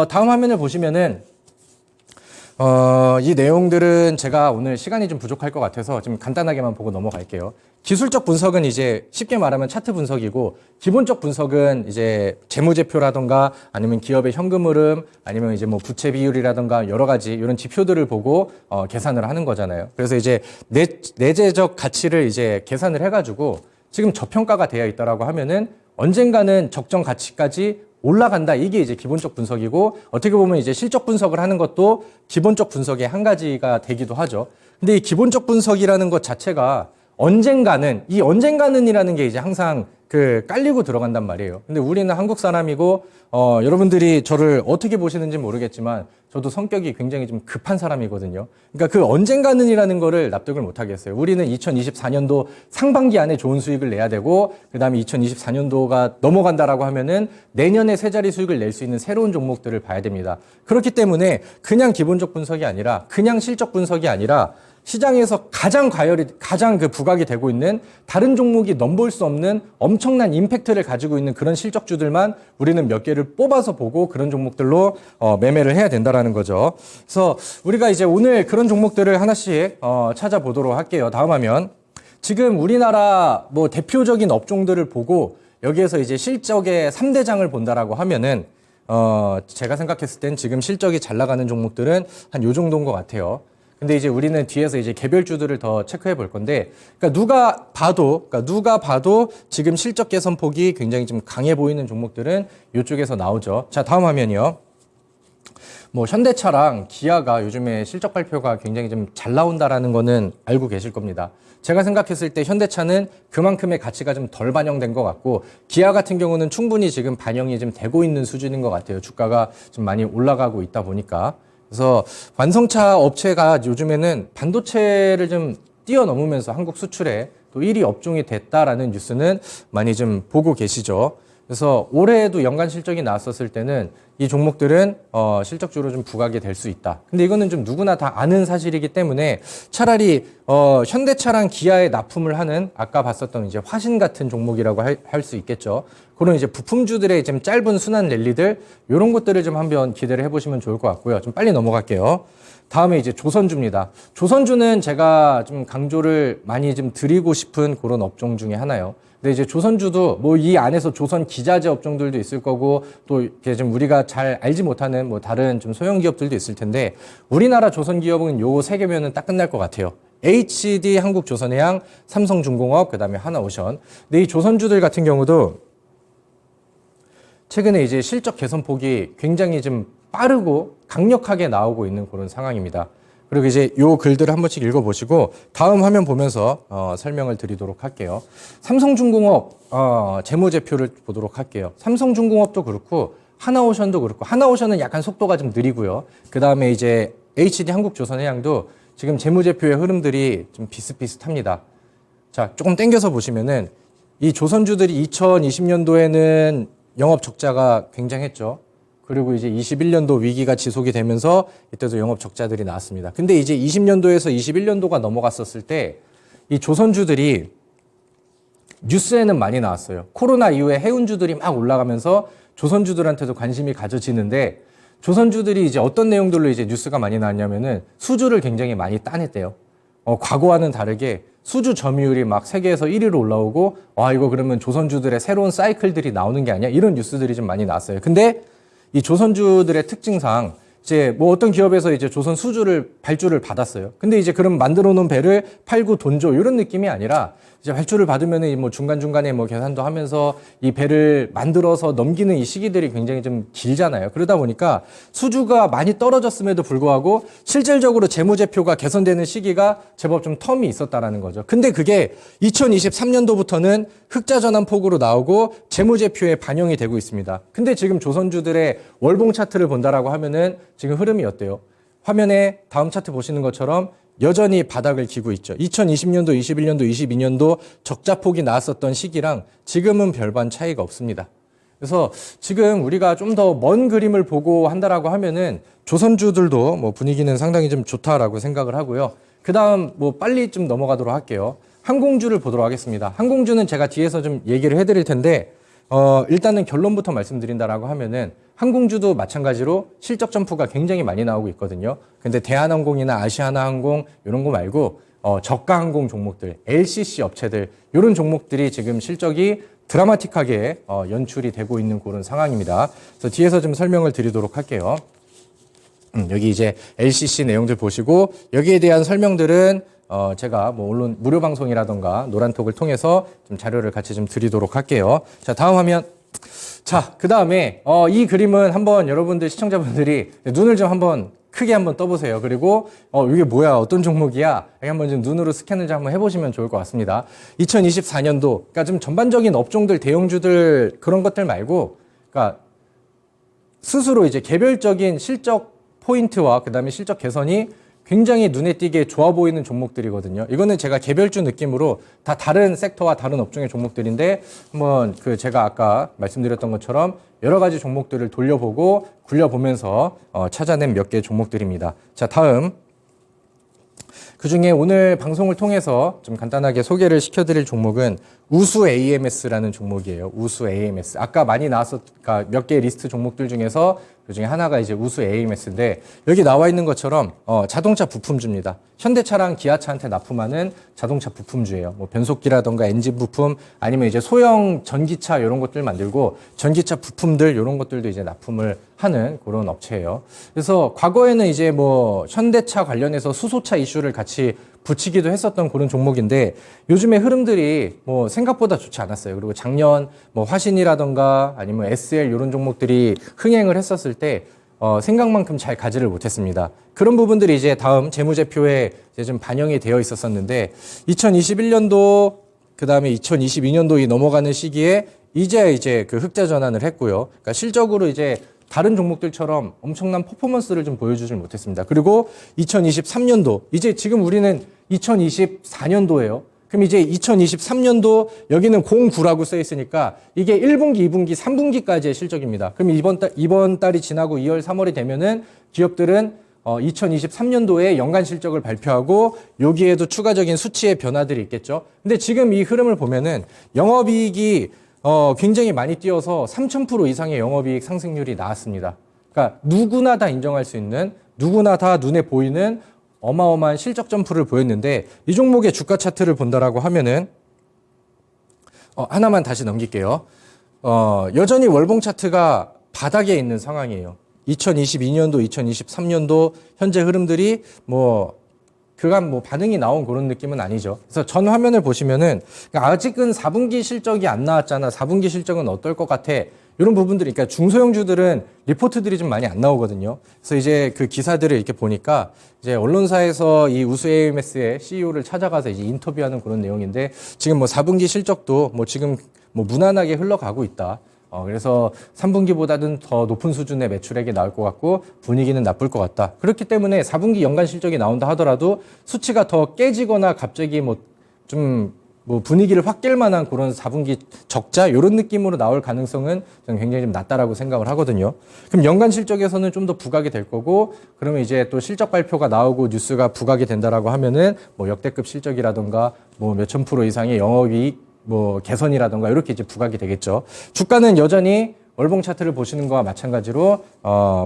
다음 화면을 보시면은 이 내용들은 제가 오늘 시간이 좀 부족할 것 같아서 좀 간단하게만 보고 넘어갈게요. 기술적 분석은 이제 쉽게 말하면 차트 분석이고, 기본적 분석은 이제 재무제표라던가 아니면 기업의 현금 흐름 아니면 이제 뭐 부채 비율이라던가 여러 가지 이런 지표들을 보고 계산을 하는 거잖아요. 그래서 이제 내재적 가치를 이제 계산을 해가지고 지금 저평가가 되어 있다라고 하면은 언젠가는 적정 가치까지 올라간다. 이게 이제 기본적 분석이고, 어떻게 보면 이제 실적 분석을 하는 것도 기본적 분석의 한 가지가 되기도 하죠. 근데 이 기본적 분석이라는 것 자체가 언젠가는이라는 게 이제 항상 깔리고 들어간단 말이에요. 근데 우리는 한국 사람이고, 여러분들이 저를 어떻게 보시는지 모르겠지만, 저도 성격이 굉장히 좀 급한 사람이거든요. 그러니까 그 언젠가는이라는 거를 납득을 못 하겠어요. 우리는 2024년도 상반기 안에 좋은 수익을 내야 되고, 그 다음에 2024년도가 넘어간다라고 하면은 내년에 세 자리 수익을 낼 수 있는 새로운 종목들을 봐야 됩니다. 그렇기 때문에 그냥 기본적 분석이 아니라, 그냥 실적 분석이 아니라, 시장에서 가장 부각이 되고 있는 다른 종목이 넘볼 수 없는 엄청난 임팩트를 가지고 있는 그런 실적주들만 우리는 몇 개를 뽑아서 보고 그런 종목들로 매매를 해야 된다라는 거죠. 그래서 우리가 이제 오늘 그런 종목들을 하나씩 찾아보도록 할게요. 다음 화면. 지금 우리나라 뭐 대표적인 업종들을 보고 여기에서 이제 실적의 3대장을 본다라고 하면은 제가 생각했을 땐 지금 실적이 잘 나가는 종목들은 한 요 정도인 것 같아요. 근데 이제 우리는 뒤에서 이제 개별주들을 더 체크해 볼 건데, 그러니까 누가 봐도 지금 실적 개선 폭이 굉장히 좀 강해 보이는 종목들은 이쪽에서 나오죠. 자, 다음 화면이요. 뭐 현대차랑 기아가 요즘에 실적 발표가 굉장히 좀 잘 나온다라는 거는 알고 계실 겁니다. 제가 생각했을 때 현대차는 그만큼의 가치가 좀 덜 반영된 것 같고, 기아 같은 경우는 충분히 지금 반영이 좀 되고 있는 수준인 것 같아요. 주가가 좀 많이 올라가고 있다 보니까. 그래서 완성차 업체가 요즘에는 반도체를 좀 뛰어넘으면서 한국 수출에 또 1위 업종이 됐다라는 뉴스는 많이 좀 보고 계시죠. 그래서 올해에도 연간 실적이 나왔었을 때는 이 종목들은 실적주로 좀 부각이 될 수 있다. 근데 이거는 좀 누구나 다 아는 사실이기 때문에 차라리 현대차랑 기아에 납품을 하는 아까 봤었던 이제 화신 같은 종목이라고 할 수 있겠죠. 그런 이제 부품주들의 좀 짧은 순환 랠리들 이런 것들을 좀 한번 기대를 해보시면 좋을 것 같고요. 좀 빨리 넘어갈게요. 다음에 이제 조선주입니다. 조선주는 제가 좀 강조를 많이 좀 드리고 싶은 그런 업종 중에 하나요. 근데 이제 조선주도 뭐 이 안에서 조선 기자재 업종들도 있을 거고 또 이렇게 좀 우리가 잘 알지 못하는 뭐 다른 좀 소형 기업들도 있을 텐데 우리나라 조선 기업은 요 세 개면은 딱 끝날 것 같아요. HD 한국조선해양, 삼성중공업, 그다음에 하나오션. 근데 이 조선주들 같은 경우도 최근에 이제 실적 개선폭이 굉장히 좀 빠르고 강력하게 나오고 있는 그런 상황입니다. 그리고 이제 요 글들을 한 번씩 읽어보시고 다음 화면 보면서 설명을 드리도록 할게요. 삼성중공업 재무제표를 보도록 할게요. 삼성중공업도 그렇고 하나오션도 그렇고 하나오션은 약간 속도가 좀 느리고요. 그 다음에 이제 HD 한국조선해양도 지금 재무제표의 흐름들이 좀 비슷비슷합니다. 자, 조금 땡겨서 보시면은 이 조선주들이 2020년도에는 영업 적자가 굉장했죠. 그리고 이제 21년도 위기가 지속이 되면서 이때도 영업 적자들이 나왔습니다. 근데 이제 20년도에서 21년도가 넘어갔었을 때 이 조선주들이 뉴스에는 많이 나왔어요. 코로나 이후에 해운주들이 막 올라가면서 조선주들한테도 관심이 가져지는데 조선주들이 이제 어떤 내용들로 이제 뉴스가 많이 나왔냐면은 수주를 굉장히 많이 따냈대요. 과거와는 다르게 수주 점유율이 막 세계에서 1위로 올라오고 와 이거 그러면 조선주들의 새로운 사이클들이 나오는 게 아니야? 이런 뉴스들이 좀 많이 나왔어요. 근데 이 조선주들의 특징상 이제 뭐 어떤 기업에서 이제 조선 수주를 발주를 받았어요. 근데 이제 그럼 만들어 놓은 배를 팔고 돈 줘 이런 느낌이 아니라 이제 발주를 받으면은 뭐 중간중간에 뭐 계산도 하면서 이 배를 만들어서 넘기는 이 시기들이 굉장히 좀 길잖아요. 그러다 보니까 수주가 많이 떨어졌음에도 불구하고 실질적으로 재무제표가 개선되는 시기가 제법 좀 텀이 있었다라는 거죠. 근데 그게 2023년도부터는 흑자 전환 폭으로 나오고 재무제표에 반영이 되고 있습니다. 근데 지금 조선주들의 월봉 차트를 본다라고 하면은 지금 흐름이 어때요? 화면에 다음 차트 보시는 것처럼 여전히 바닥을 기고 있죠. 2020년도, 21년도, 22년도 적자폭이 나왔었던 시기랑 지금은 별반 차이가 없습니다. 그래서 지금 우리가 좀 더 먼 그림을 보고 한다라고 하면은 조선주들도 뭐 분위기는 상당히 좀 좋다라고 생각을 하고요. 그 다음 뭐 빨리 좀 넘어가도록 할게요. 항공주를 보도록 하겠습니다. 항공주는 제가 뒤에서 좀 얘기를 해드릴 텐데 일단은 결론부터 말씀드린다라고 하면은 항공주도 마찬가지로 실적 점프가 굉장히 많이 나오고 있거든요. 근데 대한항공이나 아시아나항공 이런 거 말고 저가 항공 종목들, LCC 업체들 이런 종목들이 지금 실적이 드라마틱하게 연출이 되고 있는 그런 상황입니다. 그래서 뒤에서 좀 설명을 드리도록 할게요. 여기 이제 LCC 내용들 보시고 여기에 대한 설명들은 제가 뭐 물론 무료 방송이라던가 노란톡을 통해서 좀 자료를 같이 좀 드리도록 할게요. 자, 다음 화면. 자, 그 다음에 이 그림은 한번 여러분들 시청자분들이 눈을 좀 한번 크게 한번 떠보세요. 그리고 이게 뭐야, 어떤 종목이야? 이렇게 한번 좀 눈으로 스캔을 좀 한번 해보시면 좋을 것 같습니다. 2024년도, 그러니까 좀 전반적인 업종들, 대형주들 그런 것들 말고, 그러니까 스스로 이제 개별적인 실적 포인트와 그 다음에 실적 개선이 굉장히 눈에 띄게 좋아 보이는 종목들이거든요. 이거는 제가 개별주 느낌으로 다 다른 섹터와 다른 업종의 종목들인데 한번 그 제가 아까 말씀드렸던 것처럼 여러 가지 종목들을 돌려보고 굴려보면서 찾아낸 몇 개의 종목들입니다. 자, 다음. 그 중에 오늘 방송을 통해서 좀 간단하게 소개를 시켜드릴 종목은 우수 AMS라는 종목이에요. 우수 AMS. 아까 많이 나왔었, 몇 개의 리스트 종목들 중에서 그 중에 하나가 이제 우수 AMS인데 여기 나와 있는 것처럼 자동차 부품주입니다. 현대차랑 기아차한테 납품하는 자동차 부품주예요. 뭐 변속기라던가 엔진 부품 아니면 이제 소형 전기차 이런 것들 만들고 전기차 부품들 이런 것들도 이제 납품을 하는 그런 업체예요. 그래서 과거에는 이제 뭐 현대차 관련해서 수소차 이슈를 같이 붙이기도 했었던 그런 종목인데 요즘에 흐름들이 뭐 생각보다 좋지 않았어요. 그리고 작년 뭐 화신이라던가 아니면 SL 이런 종목들이 흥행을 했었을 때 생각만큼 잘 가지를 못했습니다. 그런 부분들이 이제 다음 재무제표에 이제 좀 반영이 되어 있었었는데 2021년도 그 다음에 2022년도 이 넘어가는 시기에 이제 그 흑자 전환을 했고요. 그러니까 실적으로 이제 다른 종목들처럼 엄청난 퍼포먼스를 좀 보여주질 못했습니다. 그리고 2023년도, 이제 지금 우리는 2024년도예요. 그럼 이제 2023년도 여기는 09라고 써 있으니까 이게 1분기, 2분기, 3분기까지의 실적입니다. 그럼 이번 달이 지나고 2월, 3월이 되면은 기업들은 2023년도에 연간 실적을 발표하고 여기에도 추가적인 수치의 변화들이 있겠죠. 근데 지금 이 흐름을 보면은 영업이익이 굉장히 많이 뛰어서 3,000% 이상의 영업이익 상승률이 나왔습니다. 그러니까 누구나 다 인정할 수 있는, 누구나 다 눈에 보이는 어마어마한 실적 점프를 보였는데 이 종목의 주가 차트를 본다라고 하면은 하나만 다시 넘길게요. 여전히 월봉 차트가 바닥에 있는 상황이에요. 2022년도, 2023년도 현재 흐름들이 그간 반응이 나온 그런 느낌은 아니죠. 그래서 전 화면을 보시면은 아직은 4분기 실적이 안 나왔잖아. 4분기 실적은 어떨 것 같아. 이런 부분들이, 그러니까 중소형주들은 리포트들이 좀 많이 안 나오거든요. 그래서 이제 그 기사들을 이렇게 보니까 이제 언론사에서 이 우수 AMS의 CEO를 찾아가서 이제 인터뷰하는 그런 내용인데 지금 4분기 실적도 지금 무난하게 흘러가고 있다. 그래서 3분기보다는 더 높은 수준의 매출액이 나올 것 같고 분위기는 나쁠 것 같다. 그렇기 때문에 4분기 연간 실적이 나온다 하더라도 수치가 더 깨지거나 갑자기 분위기를 확 깰 만한 그런 4분기 적자 이런 느낌으로 나올 가능성은 저는 굉장히 좀 낮다라고 생각을 하거든요. 그럼 연간 실적에서는 좀 더 부각이 될 거고 그러면 이제 또 실적 발표가 나오고 뉴스가 부각이 된다라고 하면은 역대급 실적이라던가 몇천 프로 이상의 영업이익 개선이라던가 이렇게 이제 부각이 되겠죠. 주가는 여전히 월봉 차트를 보시는 거와 마찬가지로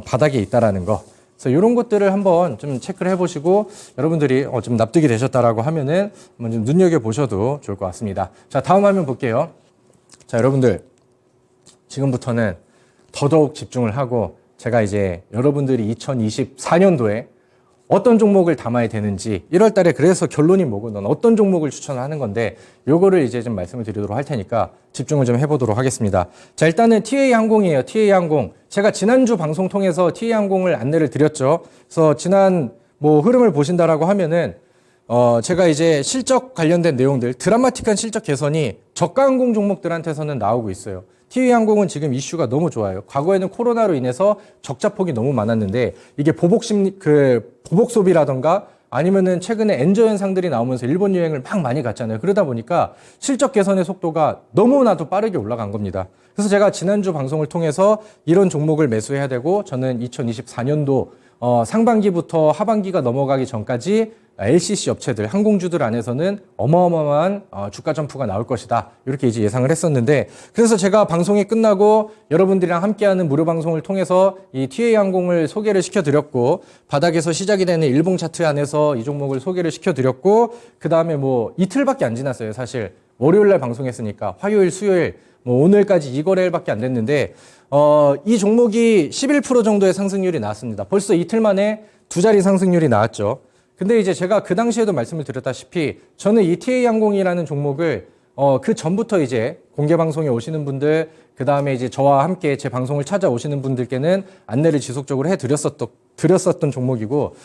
바닥에 있다라는 거. 그래서 이런 것들을 한번 좀 체크를 해보시고 여러분들이 좀 납득이 되셨다라고 하면은 한번 좀 눈여겨 보셔도 좋을 것 같습니다. 자, 다음 화면 볼게요. 자, 여러분들 지금부터는 더더욱 집중을 하고 제가 이제 여러분들이 2024년도에 어떤 종목을 담아야 되는지 1월 달에 그래서 결론이 뭐고 넌 어떤 종목을 추천을 하는 건데 요거를 이제 좀 말씀을 드리도록 할 테니까 집중을 좀 해보도록 하겠습니다. 자, 일단은 TA항공이에요. TA항공. 제가 지난주 방송 통해서 TA항공을 안내를 드렸죠. 그래서 지난 흐름을 보신다라고 하면은 제가 이제 실적 관련된 내용들 드라마틱한 실적 개선이 저가항공 종목들한테서는 나오고 있어요. TA항공은 지금 이슈가 너무 좋아요. 과거에는 코로나로 인해서 적자폭이 너무 많았는데 이게 보복 소비라던가 아니면은 최근에 엔저 현상들이 나오면서 일본 여행을 막 많이 갔잖아요. 그러다 보니까 실적 개선의 속도가 너무나도 빠르게 올라간 겁니다. 그래서 제가 지난주 방송을 통해서 이런 종목을 매수해야 되고 저는 2024년도 상반기부터 하반기가 넘어가기 전까지 LCC 업체들, 항공주들 안에서는 어마어마한 주가 점프가 나올 것이다. 이렇게 이제 예상을 했었는데 그래서 제가 방송이 끝나고 여러분들이랑 함께하는 무료 방송을 통해서 이 TA항공을 소개를 시켜드렸고 바닥에서 시작이 되는 일봉 차트 안에서 이 종목을 소개를 시켜드렸고 그 다음에 이틀밖에 안 지났어요. 사실 월요일날 방송했으니까 화요일, 수요일 오늘까지 이 거래일밖에 안 됐는데 이 종목이 11% 정도의 상승률이 나왔습니다. 벌써 이틀 만에 두 자리 상승률이 나왔죠. 근데 이제 제가 그 당시에도 말씀을 드렸다시피 저는 이 TA항공이라는 종목을 그 전부터 이제 공개 방송에 오시는 분들 그 다음에 이제 저와 함께 제 방송을 찾아오시는 분들께는 안내를 지속적으로 드렸었던 종목이고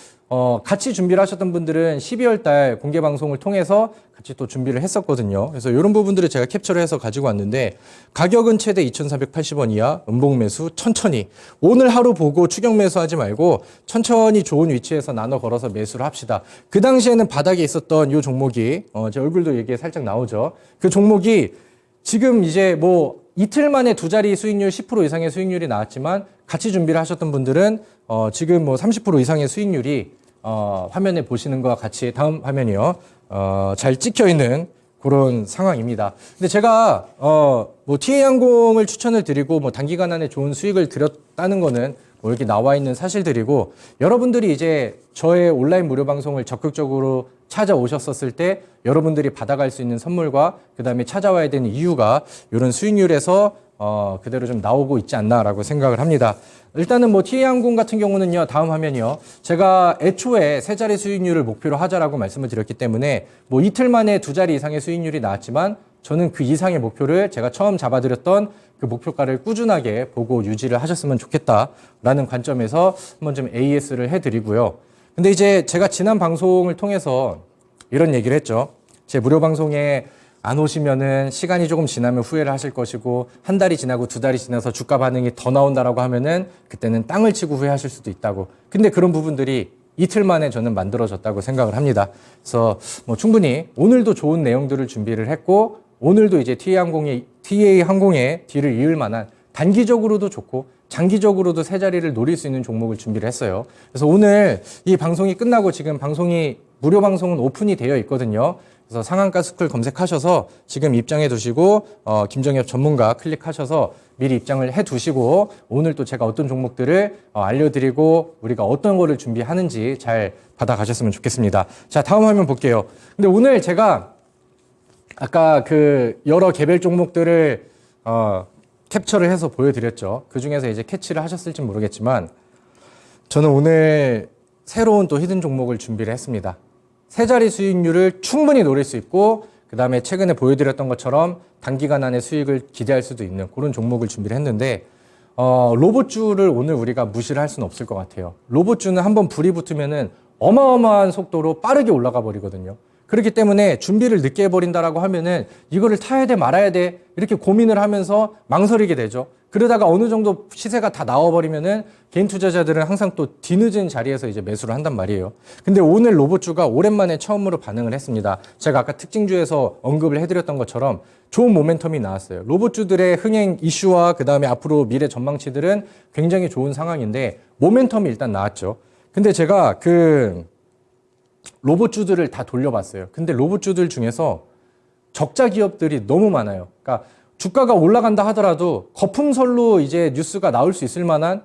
같이 준비를 하셨던 분들은 12월 달 공개 방송을 통해서 같이 또 준비를 했었거든요. 그래서 이런 부분들을 제가 캡처를 해서 가지고 왔는데 가격은 최대 2,480원 이하, 음봉 매수 천천히 오늘 하루 보고 추격 매수하지 말고 천천히 좋은 위치에서 나눠 걸어서 매수를 합시다. 그 당시에는 바닥에 있었던 이 종목이 제 얼굴도 여기에 살짝 나오죠. 그 종목이 지금 이제 이틀 만에 두 자리 수익률 10% 이상의 수익률이 나왔지만 같이 준비를 하셨던 분들은 지금 30% 이상의 수익률이 화면에 보시는 것과 같이 다음 화면이요. 잘 찍혀 있는 그런 상황입니다. 근데 제가 TA항공을 추천을 드리고 단기간 안에 좋은 수익을 드렸다는 거는 여기 나와 있는 사실들이고 여러분들이 이제 저의 온라인 무료 방송을 적극적으로 찾아오셨었을 때 여러분들이 받아갈 수 있는 선물과 그 다음에 찾아와야 되는 이유가 이런 수익률에서 그대로 좀 나오고 있지 않나라고 생각을 합니다. 일단은 TA항공 같은 경우는요, 다음 화면이요. 제가 애초에 세 자리 수익률을 목표로 하자라고 말씀을 드렸기 때문에 이틀 만에 두 자리 이상의 수익률이 나왔지만 저는 그 이상의 목표를 제가 처음 잡아드렸던 그 목표가를 꾸준하게 보고 유지를 하셨으면 좋겠다라는 관점에서 한번 좀 AS를 해드리고요. 근데 이제 제가 지난 방송을 통해서 이런 얘기를 했죠. 제 무료 방송에 안 오시면은 시간이 조금 지나면 후회를 하실 것이고 한 달이 지나고 두 달이 지나서 주가 반응이 더 나온다라고 하면은 그때는 땅을 치고 후회하실 수도 있다고. 근데 그런 부분들이 이틀 만에 저는 만들어졌다고 생각을 합니다. 그래서 뭐 충분히 오늘도 좋은 내용들을 준비를 했고 오늘도 이제 TA 항공의 뒤를 이을 만한 단기적으로도 좋고 장기적으로도 세 자리를 노릴 수 있는 종목을 준비를 했어요. 그래서 오늘 이 방송이 끝나고 지금 무료 방송은 오픈이 되어 있거든요. 그래서 상한가스쿨 검색하셔서 지금 입장해 두시고 김정엽 전문가 클릭하셔서 미리 입장을 해 두시고 오늘 또 제가 어떤 종목들을 알려드리고 우리가 어떤 거를 준비하는지 잘 받아가셨으면 좋겠습니다. 자, 다음 화면 볼게요. 근데 오늘 제가 아까 그 여러 개별 종목들을 캡처를 해서 보여드렸죠. 그 중에서 이제 캐치를 하셨을지 모르겠지만 저는 오늘 새로운 또 히든 종목을 준비를 했습니다. 세 자리 수익률을 충분히 노릴 수 있고 그 다음에 최근에 보여드렸던 것처럼 단기간 안에 수익을 기대할 수도 있는 그런 종목을 준비를 했는데 로봇주를 오늘 우리가 무시를 할 수는 없을 것 같아요. 로봇주는 한번 불이 붙으면은 어마어마한 속도로 빠르게 올라가 버리거든요. 그렇기 때문에 준비를 늦게 해버린다라고 하면은 이거를 타야 돼 말아야 돼 이렇게 고민을 하면서 망설이게 되죠. 그러다가 어느 정도 시세가 다 나와버리면은 개인 투자자들은 항상 또 뒤늦은 자리에서 이제 매수를 한단 말이에요. 근데 오늘 로봇주가 오랜만에 처음으로 반응을 했습니다. 제가 아까 특징주에서 언급을 해드렸던 것처럼 좋은 모멘텀이 나왔어요. 로봇주들의 흥행 이슈와 그 다음에 앞으로 미래 전망치들은 굉장히 좋은 상황인데 모멘텀이 일단 나왔죠. 근데 제가 로봇주들을 다 돌려봤어요. 근데 로봇주들 중에서 적자 기업들이 너무 많아요. 그러니까 주가가 올라간다 하더라도 거품설로 이제 뉴스가 나올 수 있을 만한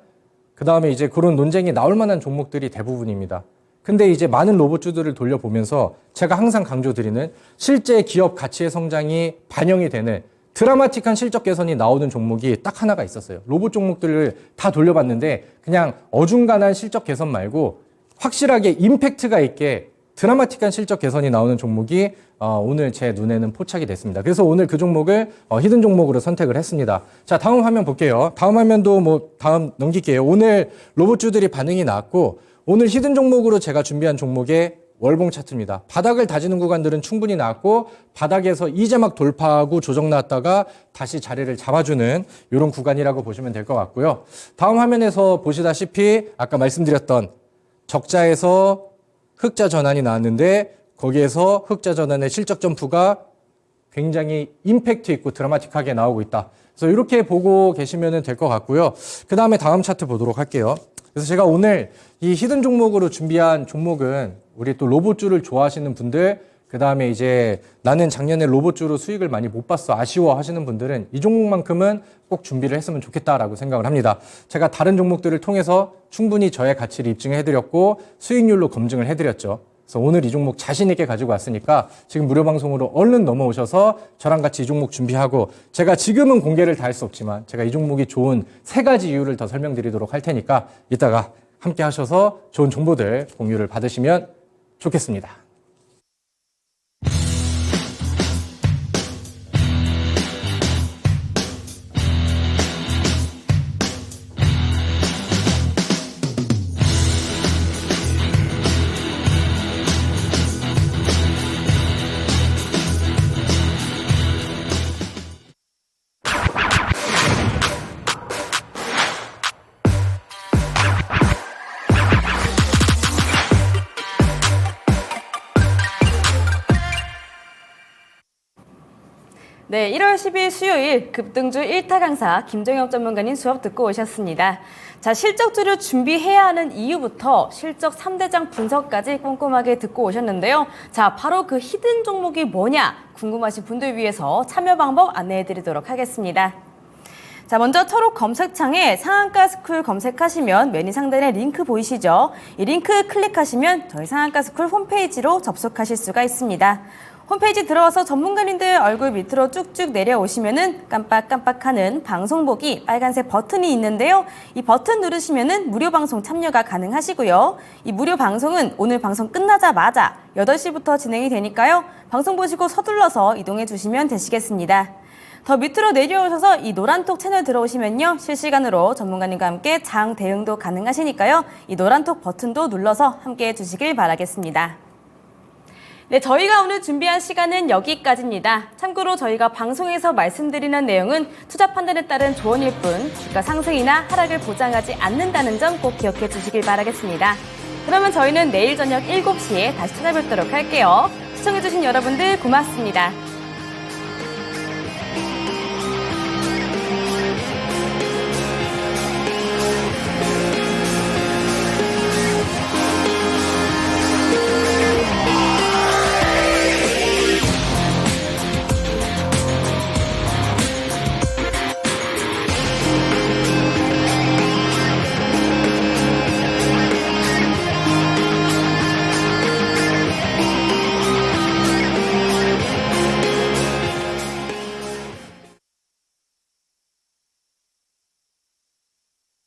그 다음에 이제 그런 논쟁이 나올 만한 종목들이 대부분입니다. 근데 이제 많은 로봇주들을 돌려보면서 제가 항상 강조드리는 실제 기업 가치의 성장이 반영이 되는 드라마틱한 실적 개선이 나오는 종목이 딱 하나가 있었어요. 로봇 종목들을 다 돌려봤는데 그냥 어중간한 실적 개선 말고 확실하게 임팩트가 있게 드라마틱한 실적 개선이 나오는 종목이 오늘 제 눈에는 포착이 됐습니다. 그래서 오늘 그 종목을 히든 종목으로 선택을 했습니다. 자, 다음 화면 볼게요. 다음 화면도 다음 넘길게요. 오늘 로봇주들이 반응이 나왔고 오늘 히든 종목으로 제가 준비한 종목의 월봉 차트입니다. 바닥을 다지는 구간들은 충분히 나왔고 바닥에서 이제 막 돌파하고 조정 나왔다가 다시 자리를 잡아주는 이런 구간이라고 보시면 될 것 같고요. 다음 화면에서 보시다시피 아까 말씀드렸던 적자에서 흑자 전환이 나왔는데 거기에서 흑자 전환의 실적 점프가 굉장히 임팩트 있고 드라마틱하게 나오고 있다. 그래서 이렇게 보고 계시면 될 것 같고요. 그 다음에 다음 차트 보도록 할게요. 그래서 제가 오늘 이 히든 종목으로 준비한 종목은 우리 또 로봇주를 좋아하시는 분들, 그 다음에 이제 나는 작년에 로봇주로 수익을 많이 못 봤어 아쉬워 하시는 분들은 이 종목만큼은 꼭 준비를 했으면 좋겠다라고 생각을 합니다. 제가 다른 종목들을 통해서 충분히 저의 가치를 입증해드렸고 수익률로 검증을 해드렸죠. 그래서 오늘 이 종목 자신 있게 가지고 왔으니까 지금 무료 방송으로 얼른 넘어오셔서 저랑 같이 이 종목 준비하고 제가 지금은 공개를 다 할 수 없지만 제가 이 종목이 좋은 3가지 이유를 더 설명드리도록 할 테니까 이따가 함께 하셔서 좋은 정보들 공유를 받으시면 좋겠습니다. 네, 1월 10일 수요일 급등주 1타 강사 김정엽 전문가님 수업 듣고 오셨습니다. 자, 실적주를 준비해야 하는 이유부터 실적 3대장 분석까지 꼼꼼하게 듣고 오셨는데요. 자, 바로 그 히든 종목이 뭐냐 궁금하신 분들 위해서 참여 방법 안내해 드리도록 하겠습니다. 자, 먼저 초록 검색창에 상한가 스쿨 검색하시면 메뉴 상단에 링크 보이시죠? 이 링크 클릭하시면 저희 상한가 스쿨 홈페이지로 접속하실 수가 있습니다. 홈페이지 들어와서 전문가님들 얼굴 밑으로 쭉쭉 내려오시면은 깜빡깜빡하는 방송 보기 빨간색 버튼이 있는데요. 이 버튼 누르시면은 무료 방송 참여가 가능하시고요. 이 무료 방송은 오늘 방송 끝나자마자 8시부터 진행이 되니까요. 방송 보시고 서둘러서 이동해 주시면 되시겠습니다. 더 밑으로 내려오셔서 이 노란톡 채널 들어오시면요. 실시간으로 전문가님과 함께 장 대응도 가능하시니까요. 이 노란톡 버튼도 눌러서 함께 해주시길 바라겠습니다. 네, 저희가 오늘 준비한 시간은 여기까지입니다. 참고로 저희가 방송에서 말씀드리는 내용은 투자 판단에 따른 조언일 뿐 주가 상승이나 하락을 보장하지 않는다는 점 꼭 기억해 주시길 바라겠습니다. 그러면 저희는 내일 저녁 7시에 다시 찾아뵙도록 할게요. 시청해주신 여러분들 고맙습니다.